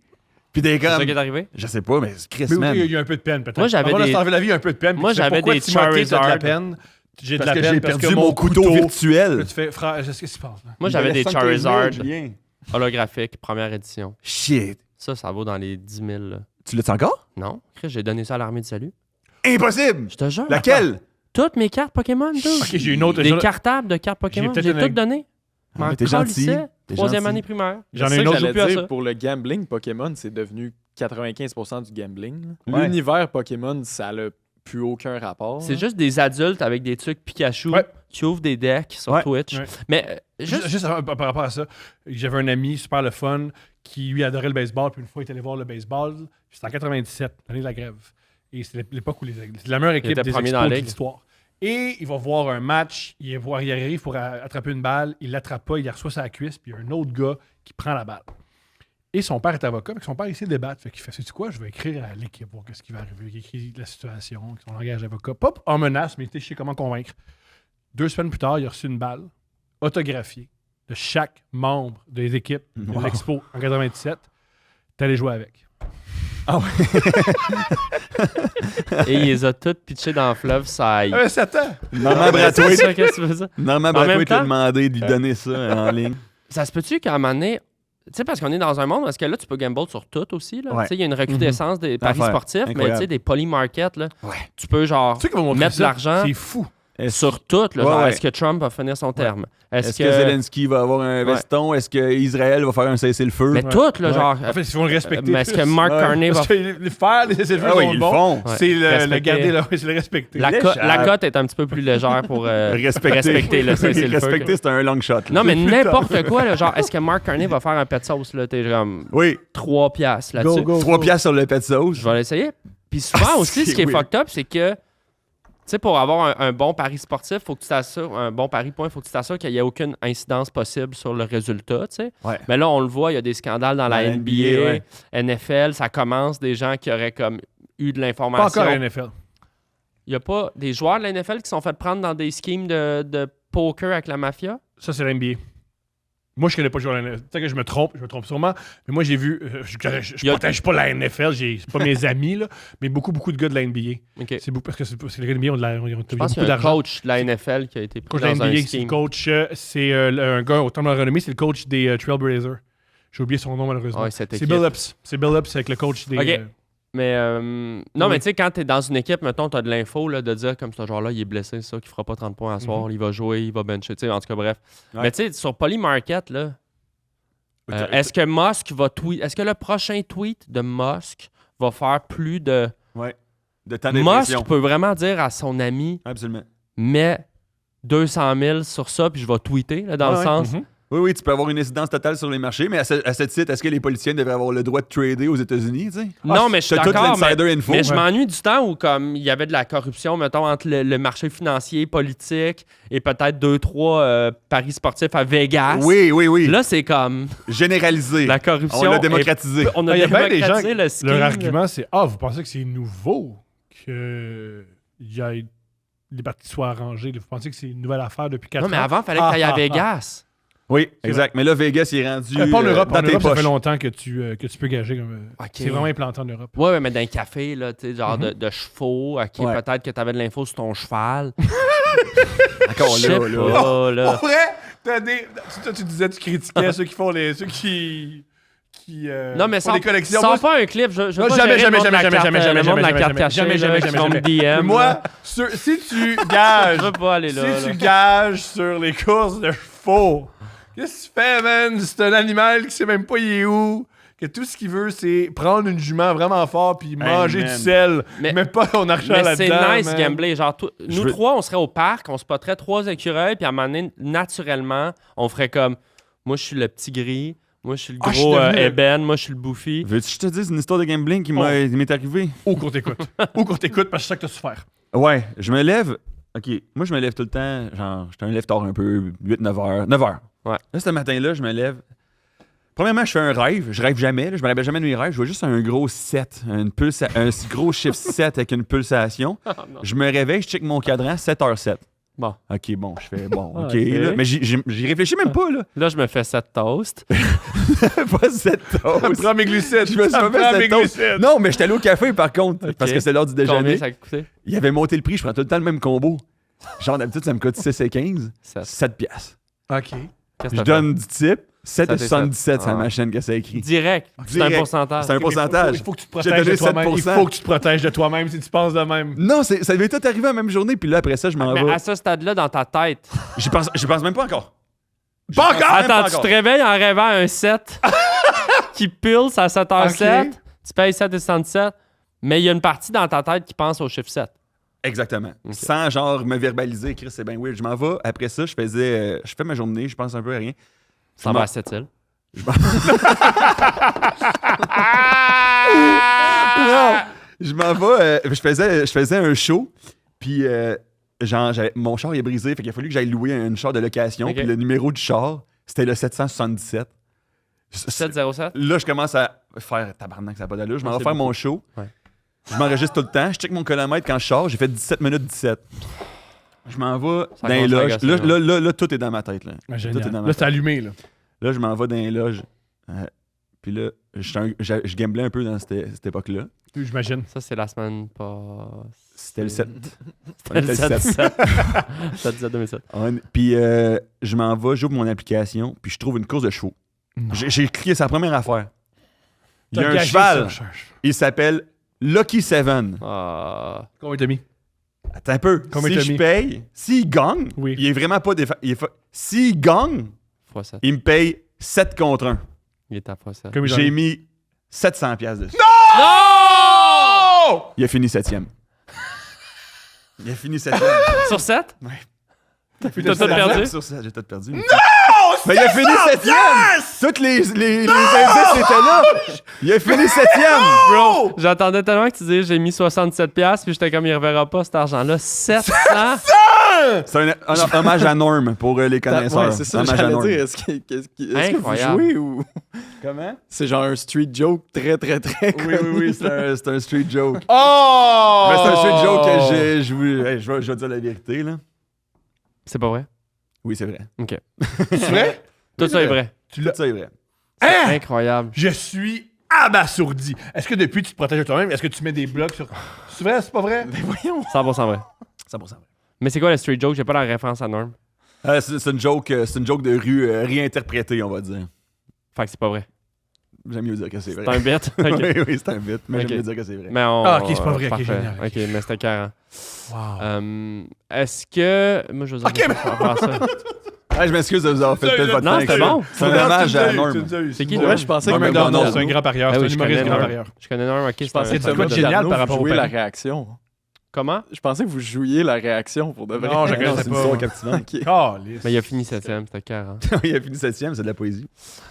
Puis t'es C'est ça comme... qui est arrivé? Je sais pas, mais c'est Chris, Mais oui, man. il y a un peu de peine, peut-être. Moi, j'avais Avant de des- s'enlever la vie, il y a un peu de peine. Moi, Puis tu fais, j'avais pourquoi des Timothée, t'as de la Charizard. peine. J'ai de Parce la que peine j'ai parce perdu que mon couteau virtuel. Là, tu fais, frère, qu'est-ce qui se passe? Là? Moi, j'avais Il des valait 75 000, Charizard Julien. holographiques, première édition. Shit. Ça vaut dans les 10 000. là. Tu l'as encore? Non, Chris, j'ai donné ça à l'armée du salut. Impossible! Je te jure. Laquelle? Toutes mes cartes Pokémon, dude. Ok, j'ai une autre. Des cartables de cartes Pokémon. peut-être J'ai une- toutes donné. Ah, mais t'es gentil. T'es Troisième gentil. année primaire. J'en ai C'est ça une que autre, j'allais joue plus à dire, ça. pour le gambling, Pokémon, c'est devenu 95% du gambling. là. Ouais. L'univers Pokémon, ça n'a plus aucun rapport. C'est là. juste des adultes avec des trucs Pikachu Ouais. qui ouvrent des decks sur Ouais. Twitch. Ouais. Mais Juste par rapport à ça, j'avais un ami super le fun qui lui adorait le baseball. Puis une fois, il est allé voir le baseball. C'était en 97, l'année de la grève. Et c'est l'époque où c'est la meilleure équipe était des premier Expos dans la de ligue. l'histoire. Et il va voir un match, il arrive pour attraper une balle, il l'attrape pas, il la reçoit sa cuisse, puis il y a un autre gars qui prend la balle. Et son père est avocat, mais son père essaie de débattre. Fait qu'il fait, sais-tu quoi, je vais écrire à l'équipe, voir ce qui va arriver. Il écrit la situation, son langage d'avocat. Pas en menace, mais il sait comment convaincre. 2 semaines plus tard, il a reçu une balle autographiée de chaque membre des équipes de Wow. l'Expo en 97. T'es allé jouer avec. et il les a toutes pitchées dans le fleuve, ça aille. Ah, mais 7 ans! Normand C'est Brathwaite. ça, qu'est-ce que tu veux ça? Normand En Brathwaite même t'a temps- demandé de lui donner ça en ligne. Ça se peut-tu qu'à un moment donné, tu sais, parce qu'on est dans un monde, parce que là, tu peux gamble sur tout aussi. Là. Ouais. Tu sais, il y a une recrudescence des paris Affaire. sportifs, mais tu Incroyable. sais, des poly-markets, là, Ouais. tu peux genre Tu sais qu'ils vont montrer mettre de ça? l'argent. C'est fou. Sur tout, là, Ouais, genre, ouais. est-ce que Trump va finir son terme? Est-ce que Zelensky va avoir un veston? Est-ce qu'Israël va faire un cessez-le-feu? Mais tout, là, Ouais. genre... En fait, ils vont le respecter. mais est-ce que plus. Mark Ouais. Carney va... Parce que les faire, les cessez-le-feu Ah oui, sont ils le bons. font. Ouais. C'est le Respecter. garder là, c'est le respecter. La Léchard. cote est un petit peu plus légère pour respecter le cessez-le-feu. Respecter, c'est un long shot. là. Non, mais n'importe quoi, là, genre, est-ce que Mark Carney va faire un pet sauce, là? T'es comme Oui, 3 piastres là-dessus. 3 piastres sur le pet sauce. Je vais l'essayer. Puis souvent Ah, aussi, c'est ce qui est weird. fucked up, c'est que, tu sais, pour avoir un bon pari sportif, faut que tu t'assures, un bon pari point, faut que tu t'assures qu'il n'y ait aucune incidence possible sur le résultat, tu sais. Ouais. Mais là, on le voit, il y a des scandales dans la Dans la NBA, ouais. NFL, ça commence, des gens qui auraient comme eu de Pas l'information. encore à la NFL. Il n'y a pas des joueurs de la NFL qui sont fait prendre dans des schemes de poker avec la mafia? Ça, c'est la NBA. Moi, je connais pas le joueur de la NFL. Peut-être que je me trompe sûrement. Mais moi, j'ai vu. Je protège pas la NFL, c'est pas mes amis, là, mais beaucoup de gars de la NBA. OK. C'est beaucoup parce que les NBA ont, ils ont Je beaucoup pense qu'il y a un d'argent. coach de la NFL qui a été pris Coach de la dans un NBA, c'est le scheme. coach, c'est un gars autant de renommé, c'est le coach des Trailblazers. J'ai oublié son nom malheureusement. Ouais, cette C'est équipe. Billups. C'est Billups avec le coach des. Ok. Mais non, Oui. mais tu sais, quand t'es dans une équipe, mettons, t'as de l'info là, de dire comme ce joueur-là, il est blessé, c'est ça, qu'il fera pas 30 points à soir, il va jouer, il va bencher, tu sais, en tout cas, bref. Ouais. Mais tu sais, sur Polymarket, là, est-ce que Musk va tweet, est-ce que le prochain tweet de Musk va faire plus de. Ouais. De temps d'impression. Musk peut vraiment dire à son ami, Absolument. mets 200 000 sur ça, puis je vais tweeter, là, dans Ouais, le ouais. sens. Oui, oui, tu peux avoir une incidence totale sur les marchés, mais à ce titre, est-ce que les politiciens devraient avoir le droit de trader aux États-Unis, tu sais? Non, mais je suis T'as toute d'accord, mais, l'insider info. mais je m'ennuie du temps où comme il y avait de la corruption, mettons, entre le marché financier, politique et peut-être 2-3 paris sportifs à Vegas. Oui, oui, oui. Là, c'est comme Généralisé. la corruption. On l'a démocratisé. On a Il y a bien des gens. démocratisé le scheme. Leur argument, c'est vous pensez que c'est nouveau que les parties soient arrangées. Vous pensez que c'est une nouvelle affaire depuis 4 ans? Non, mais avant, il fallait que tu ailles à Vegas. Oui, exact. Mais là, Vegas, il est rendu Pas en Europe. dans En tes Europe, ça poches. fait longtemps que tu peux gager. Comme, Ok. C'est vraiment implanté en Europe. Ouais, mais dans un café, là, tu sais, genre de chevaux, ok, Ouais. peut-être que tu avais de l'info sur ton cheval. Encore Je sais là, là. pas, là. Pour vrai, t'as des. Toi, tu disais, tu critiquais ceux qui font les. Ceux qui Non, mais font sans, des collections. sans Moi, pas un clip. Je non, veux pas jamais, gérer le jamais, monde de la jamais, carte, jamais, le jamais, monde de la jamais, carte jamais, cachée, jamais, là, jamais, qui jamais, vont me jamais. DM. Moi, là. si tu gages. Je veux pas aller là. Si là. tu gages sur les courses de chevaux, qu'est-ce que tu fais, man? C'est un animal qui sait même pas il est où. Que tout ce qu'il veut, c'est prendre une jument vraiment fort puis manger man. du sel. Mais- Mais pas ton argent Mais là-dedans. c'est nice man. gambler. Genre, nous veux- trois, on serait au parc, on spotterait 3 écureuils, puis à un moment donné, naturellement, on ferait comme moi, je suis le petit gris, moi, je suis le Ah, je suis gros devenu- ébène, moi, je suis le bouffi. Veux-tu que je te dise une histoire de gambling qui m'est arrivée? Ou qu'on t'écoute. Ou qu'on t'écoute parce que c'est ça que t'as souffert. Ouais, je me lève. OK, moi, je me lève tout le temps. Genre, j'étais un lève tard un peu, 8-9 heures. 9 heures. Ouais. Là, ce matin-là, je me lève. Premièrement, je fais un rêve. Je rêve jamais. Là, je me rappelle jamais de mes rêves. Je vois juste un gros 7. Un gros chiffre 7 avec une pulsation. Je me réveille, je check mon cadran, 7h07. Bon. OK, bon, je fais bon, OK. Ok. Là, mais j'y réfléchis même pas, là. Là, je me fais 7 toasts. Pas 7 Ça me prend mes glucides. Je me suis Ça pas me prend fait mes 7 toasts. glucides. Non, mais j'étais allé au café, par contre, Ok. parce que c'est l'heure du déjeuner. Combien ça a coûté? Il avait monté le prix, je prends tout le temps le même combo. Genre, d'habitude, ça me coûte 6,15. 7. 7 piastres. OK. Qu'est-ce Je que t'as donne du type, 7,77 sur Ah. la machine que ça écrit. fait? Direct. C'est un Direct. pourcentage. C'est un pourcentage. Il faut que tu te J'ai protèges de donné toi-même. Il 7%. faut que tu te protèges de toi-même si tu penses de même. Non, ça devait tout arriver la même journée, puis là, après ça, je m'en Mais vais. à ce stade-là, dans ta tête. J'y pense même pas encore. Pas encore! Attends, tu te réveilles en rêvant un 7 qui pulse à 7h07. Ok. Tu payes 7,77. Mais il y a une partie dans ta tête qui pense au chiffre 7. Exactement. Ok. Sans genre me verbaliser, Chris, c'est bien weird. Je m'en vais. Après ça, je fais ma journée, je pense un peu à rien. Ça va à cette île. Non! Je m'en vais. Je faisais un show, puis genre, mon char est brisé, fait qu'il a fallu que j'aille louer un char de location, Ok. puis le numéro du char, c'était le 777. 707? Là, je commence à faire tabarnak, ça n'a pas d'allure. Je m'en Ah, vais c'est faire beaucoup. mon show. Ouais. Je m'enregistre tout le temps. Je check mon kilomètre quand je sors. J'ai fait 17 minutes 17. Je m'en vais Ça dans les commence à loges. agacer, Là, tout est dans ma tête. Là, Ah, Tout est génial. dans ma Là, c'est tête. allumé, là. Là, je m'en vais dans les loges. Puis là, je gamblais un peu dans cette époque-là. J'imagine. Ça, c'est la semaine passée. C'était le 7. C'était le 7-7. 7-7-2007. Puis je m'en vais, j'ouvre mon application, puis je trouve une course de chevaux. J'ai cliqué sur la première affaire. Il y a T'as un gagé cheval. ça. Il s'appelle Lucky Seven. Ah. Combien t'as mis? Attends un peu. Combien Si t'as je mis? paye, s'il gagne, Oui. il est vraiment pas s'il gagne, Fois 7. il me paye 7 contre 1. Il est à fois 7. Comme J'ai mis 700$ dessus. Non! Il a fini 7e. Il a fini 7e. Sur 7? T'as T'as tout perdu? Sur 7, j'ai tout perdu. Non! Mais il a fini 7e! Toutes les indices étaient là! Il a fini 7e! Bro, j'attendais tellement que tu dises j'ai mis 67$, puis j'étais comme il reverra pas cet argent-là. 700! C'est un hommage à Norm pour les connaisseurs. Ouais, c'est ça, Hommage à j'allais Norm. dire. Est-ce que vous Incroyable. jouez ou... Comment? C'est genre un street joke très, très, très Oui, c'est un street joke. Oh! Mais c'est un street joke que j'ai joué. Hey, je vais dire la vérité, là. C'est pas vrai? Oui, c'est vrai. OK. C'est vrai? Tout ça est vrai. Tout ça est vrai. Hein? Incroyable. Je suis abasourdi. Est-ce que depuis, tu te protèges toi-même? Est-ce que tu mets des blocs sur... C'est vrai? C'est pas vrai? 100% vrai. 100% vrai. Mais c'est quoi le street joke? J'ai pas la référence à Norm. C'est une joke de rue réinterprétée, on va dire. Fait que c'est pas vrai. J'aime mieux dire que c'est vrai. C'est un bit. OK. Oui, c'est un bit, mais Ok. j'aime mieux dire que c'est vrai. Mais on... Ah, ok, c'est pas vrai. Ok, Parfait. génial. OK, mais c'était carré. Wow. Est-ce que... Moi, je veux dire... Ok, mais- par rapport à ça. Ah, je m'excuse de vous avoir fait peut-être votre Non, temps c'était avec ça. bon. C'est un hommage à Norm. C'est qui, Ouais, Norm? je pensais Norm que MacDonald. McDonald's, c'est un grand parieur. Ah C'est oui, un je humoriste connais grand Norm. parieur. Je connais Norm, OK. Je pensais c'est que quoi de génial par rapport au vous jouiez la pari? réaction. Comment? Je pensais que vous jouiez la réaction pour de vrai. Non, je Non, connaissais c'est une pas. histoire captivante. Ok. Calisse. Mais il a fini 7e, c'était carré. Il a fini 7e, c'est de la poésie.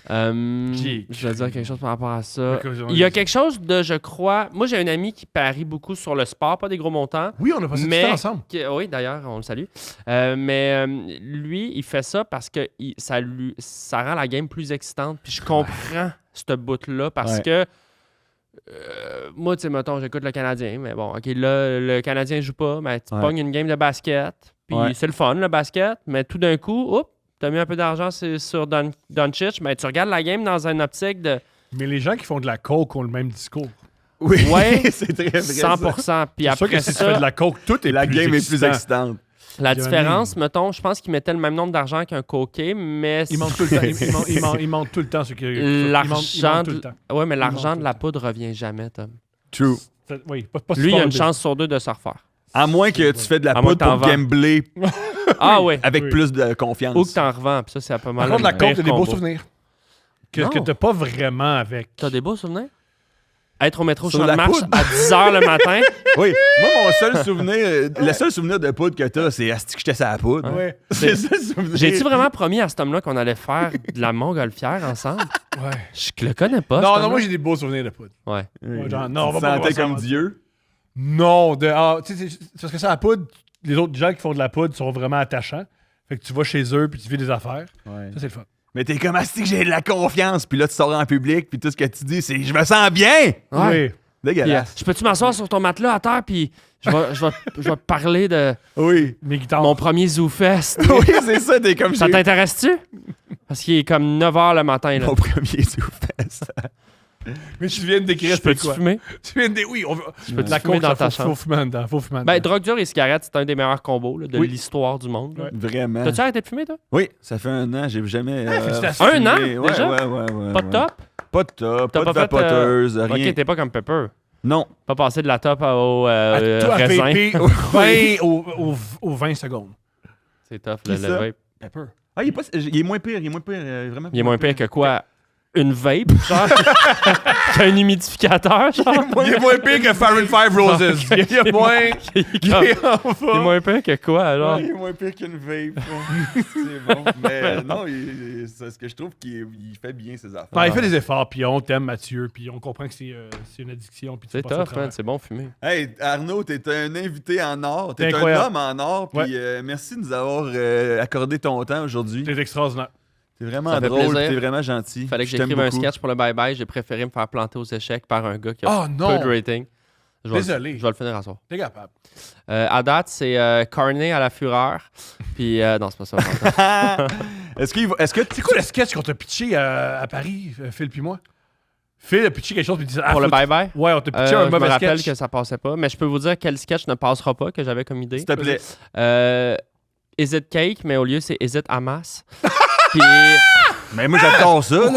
Je vais dire quelque chose par rapport à ça. Ok, Il y a quelque chose de, je crois... Moi, j'ai un ami qui parie beaucoup sur le sport, pas des gros montants. Oui, on a passé du Mais- temps ensemble. Oui, d'ailleurs, on le salue. Lui, il fait ça parce que ça rend la game plus excitante. Puis je comprends ce bout-là parce Ouais. que moi, tu sais, mettons, j'écoute le Canadien, mais bon, OK, là, le Canadien joue pas, mais tu Ouais. pognes une game de basket, puis Ouais. c'est le fun, le basket, mais tout d'un coup, hop, t'as mis un peu d'argent sur Doncic, mais tu regardes la game dans une optique de Mais les gens qui font de la coke ont le même discours. Oui, Ouais. c'est très vrai. 100%. Puis C'est sûr après que si tu ça, fais de la coke, tout est La plus game est plus excitant. excitante. la Il y a un différence, mettons, je pense qu'ils mettaient le même nombre d'argent qu'un coquet, mais... Ils mentent tout le temps. Ils mentent tout le temps. Ceux qui, L'argent ils mentent tout de- le temps. Ouais, mais Ils l'argent mentent de la poudre revient jamais, Tom. True. Oui, pas Lui, il a une super chance sur 2 de se refaire. À moins que tu fais de la À moins poudre que t'en pour vends. gambler Ah ouais. avec Oui. plus de confiance. Ou que t'en revends, puis ça, c'est pas mal. Par contre, la le coke, pire t'as des beaux combo. souvenirs. Que Non. t'as pas vraiment avec. T'as des beaux souvenirs? Être au métro Sur Champ la de Mars poudre. à 10h le matin. Oui. Moi, mon seul souvenir, le seul souvenir de poudre que t'as, c'est asti que j'étais sur la poudre. Ouais. C'est le seul souvenir. J'ai-tu vraiment promis à cet homme-là qu'on allait faire de la montgolfière ensemble? Ouais. Je le connais pas. Non, cet non, homme-là. moi j'ai des beaux souvenirs de poudre. Ouais. Oui. Genre, non, on Tu va pas te sentais voir comme ça. Dieu. Non, tu sais, c'est parce que ça, la poudre, les autres gens qui font de la poudre sont vraiment attachants. Fait que tu vas chez eux puis tu vis des affaires. Ouais. Ça, c'est le fun. Mais t'es comme asti que j'ai de la confiance. Puis là, tu sors en public. Puis tout ce que tu dis, c'est je me sens bien. Ouais. Oui. Dégueulasse. Je peux-tu m'asseoir sur ton matelas à terre, puis je vais te parler de Oui. Mes guitares. mon premier ZooFest. Oui, c'est ça. T'es comme Ça j'ai- t'intéresse-tu? Parce qu'il est comme 9h le matin. Là. Mon premier Zoufest. Mais tu viens de décrire Je c'est peux-tu quoi. fumer? Tu viens de oui, on veut. Je peux-tu La fumer coke, dans ça, ta faut chambre? fumer en dedans. Faut fumer en Ben, dedans. drogue dure et cigarette, c'est un des meilleurs combos là, de Oui. l'histoire du monde. là. Ouais. Vraiment. T'as-tu arrêté de fumer, toi? Oui, ça fait 1 an. J'ai jamais. félicitations. Un an, fumé. Ouais, déjà? ouais. Pas de top? Pas de top. T'as Pas de pas fait, vapoteuse. Rien. Ok, t'es pas comme Pepper. Non. Pas passer de la top au À toi, à raisin. vaper 20 aux 20 secondes. C'est tough, Qui le ça? vape. Pepper. Ah, il est moins pire. Vraiment. Il est moins pire que quoi? Une vape, genre? Qu'un humidificateur, genre? Il est moins pire que Fahrenheit 5 Roses. Il est moins. Il est Il comme- est en il est forme. moins pire que quoi, alors? Il est moins pire qu'une vape. C'est bon. Mais non, c'est ce que je trouve qu'il fait bien ses affaires. Non, il fait des efforts, puis on t'aime, Mathieu, puis on comprend que c'est une addiction. Puis tu C'est passes au tough, travers. man. C'est bon fumer. Hey, Arnaud, t'es un invité en or. T'es C'est un incroyable. homme en or. Puis merci de nous avoir accordé ton temps aujourd'hui. C'est extraordinaire. T'es vraiment Ça fait drôle. plaisir. T'es vraiment gentil. Il fallait que Je t'aime j'écrive un beaucoup. sketch pour le bye-bye. J'ai préféré me faire planter aux échecs par un gars qui a Oh non! peu de rating. Je vais Désolé. Je vais le finir à soir. T'es capable. À date, c'est Carney à la fureur. Puis, non, c'est pas ça. Est-ce que C'est quoi le sketch qu'on t'a pitché à Paris, Phil puis moi? Phil a pitché quelque chose, puis il dit Pour le bye-bye, Ouais, on t'a pitché je un me mauvais rappelle sketch. que ça passait pas. Mais je peux vous dire quel sketch ne passera pas que j'avais comme idée. s'il te plaît. Is it cake, mais au lieu, c'est is it Hamas. Puis, Mais moi, j'adore ça. là.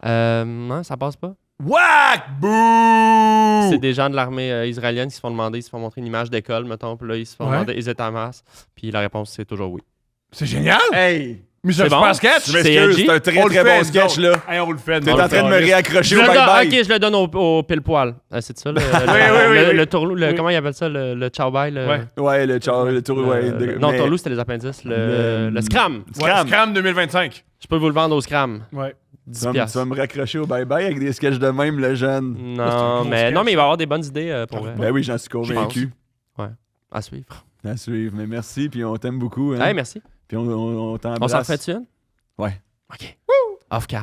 Quoi? non, ça passe pas. Whack! Bouh! C'est des gens de l'armée israélienne qui se font demander, ils se font montrer une image d'école, mettons, puis là, ils se font demander, ils étaient en masse. Puis la réponse, c'est toujours oui. C'est génial! Hey! Mais c'est un bon? super sketch! Je m'excuse, c'est un très On le très fait, bon nous sketch, autres. là. Hey, on le fait, T'es en train de me réaccrocher au bye-bye. Ok, je le donne au pile-poil. C'est ça, le tourlou, comment ils appellent ça, le chow-bye? Ouais, le tour, ouais. Non, mais- tourlou, c'était les appendices. Le scram. Scram. Scram 2025. Je peux vous le vendre au scram. Ouais. 10 Tu vas piastres. me raccrocher au bye-bye avec des sketchs de même, le jeune. Non, mais il va y avoir des bonnes idées pour vrai. Ben oui, j'en suis convaincu. À suivre. À suivre. Mais merci, puis on t'aime beaucoup. Hein? Hey, merci. Puis on On t'embrasse. s'en refait-tu une? Ouais. OK. Off-cam.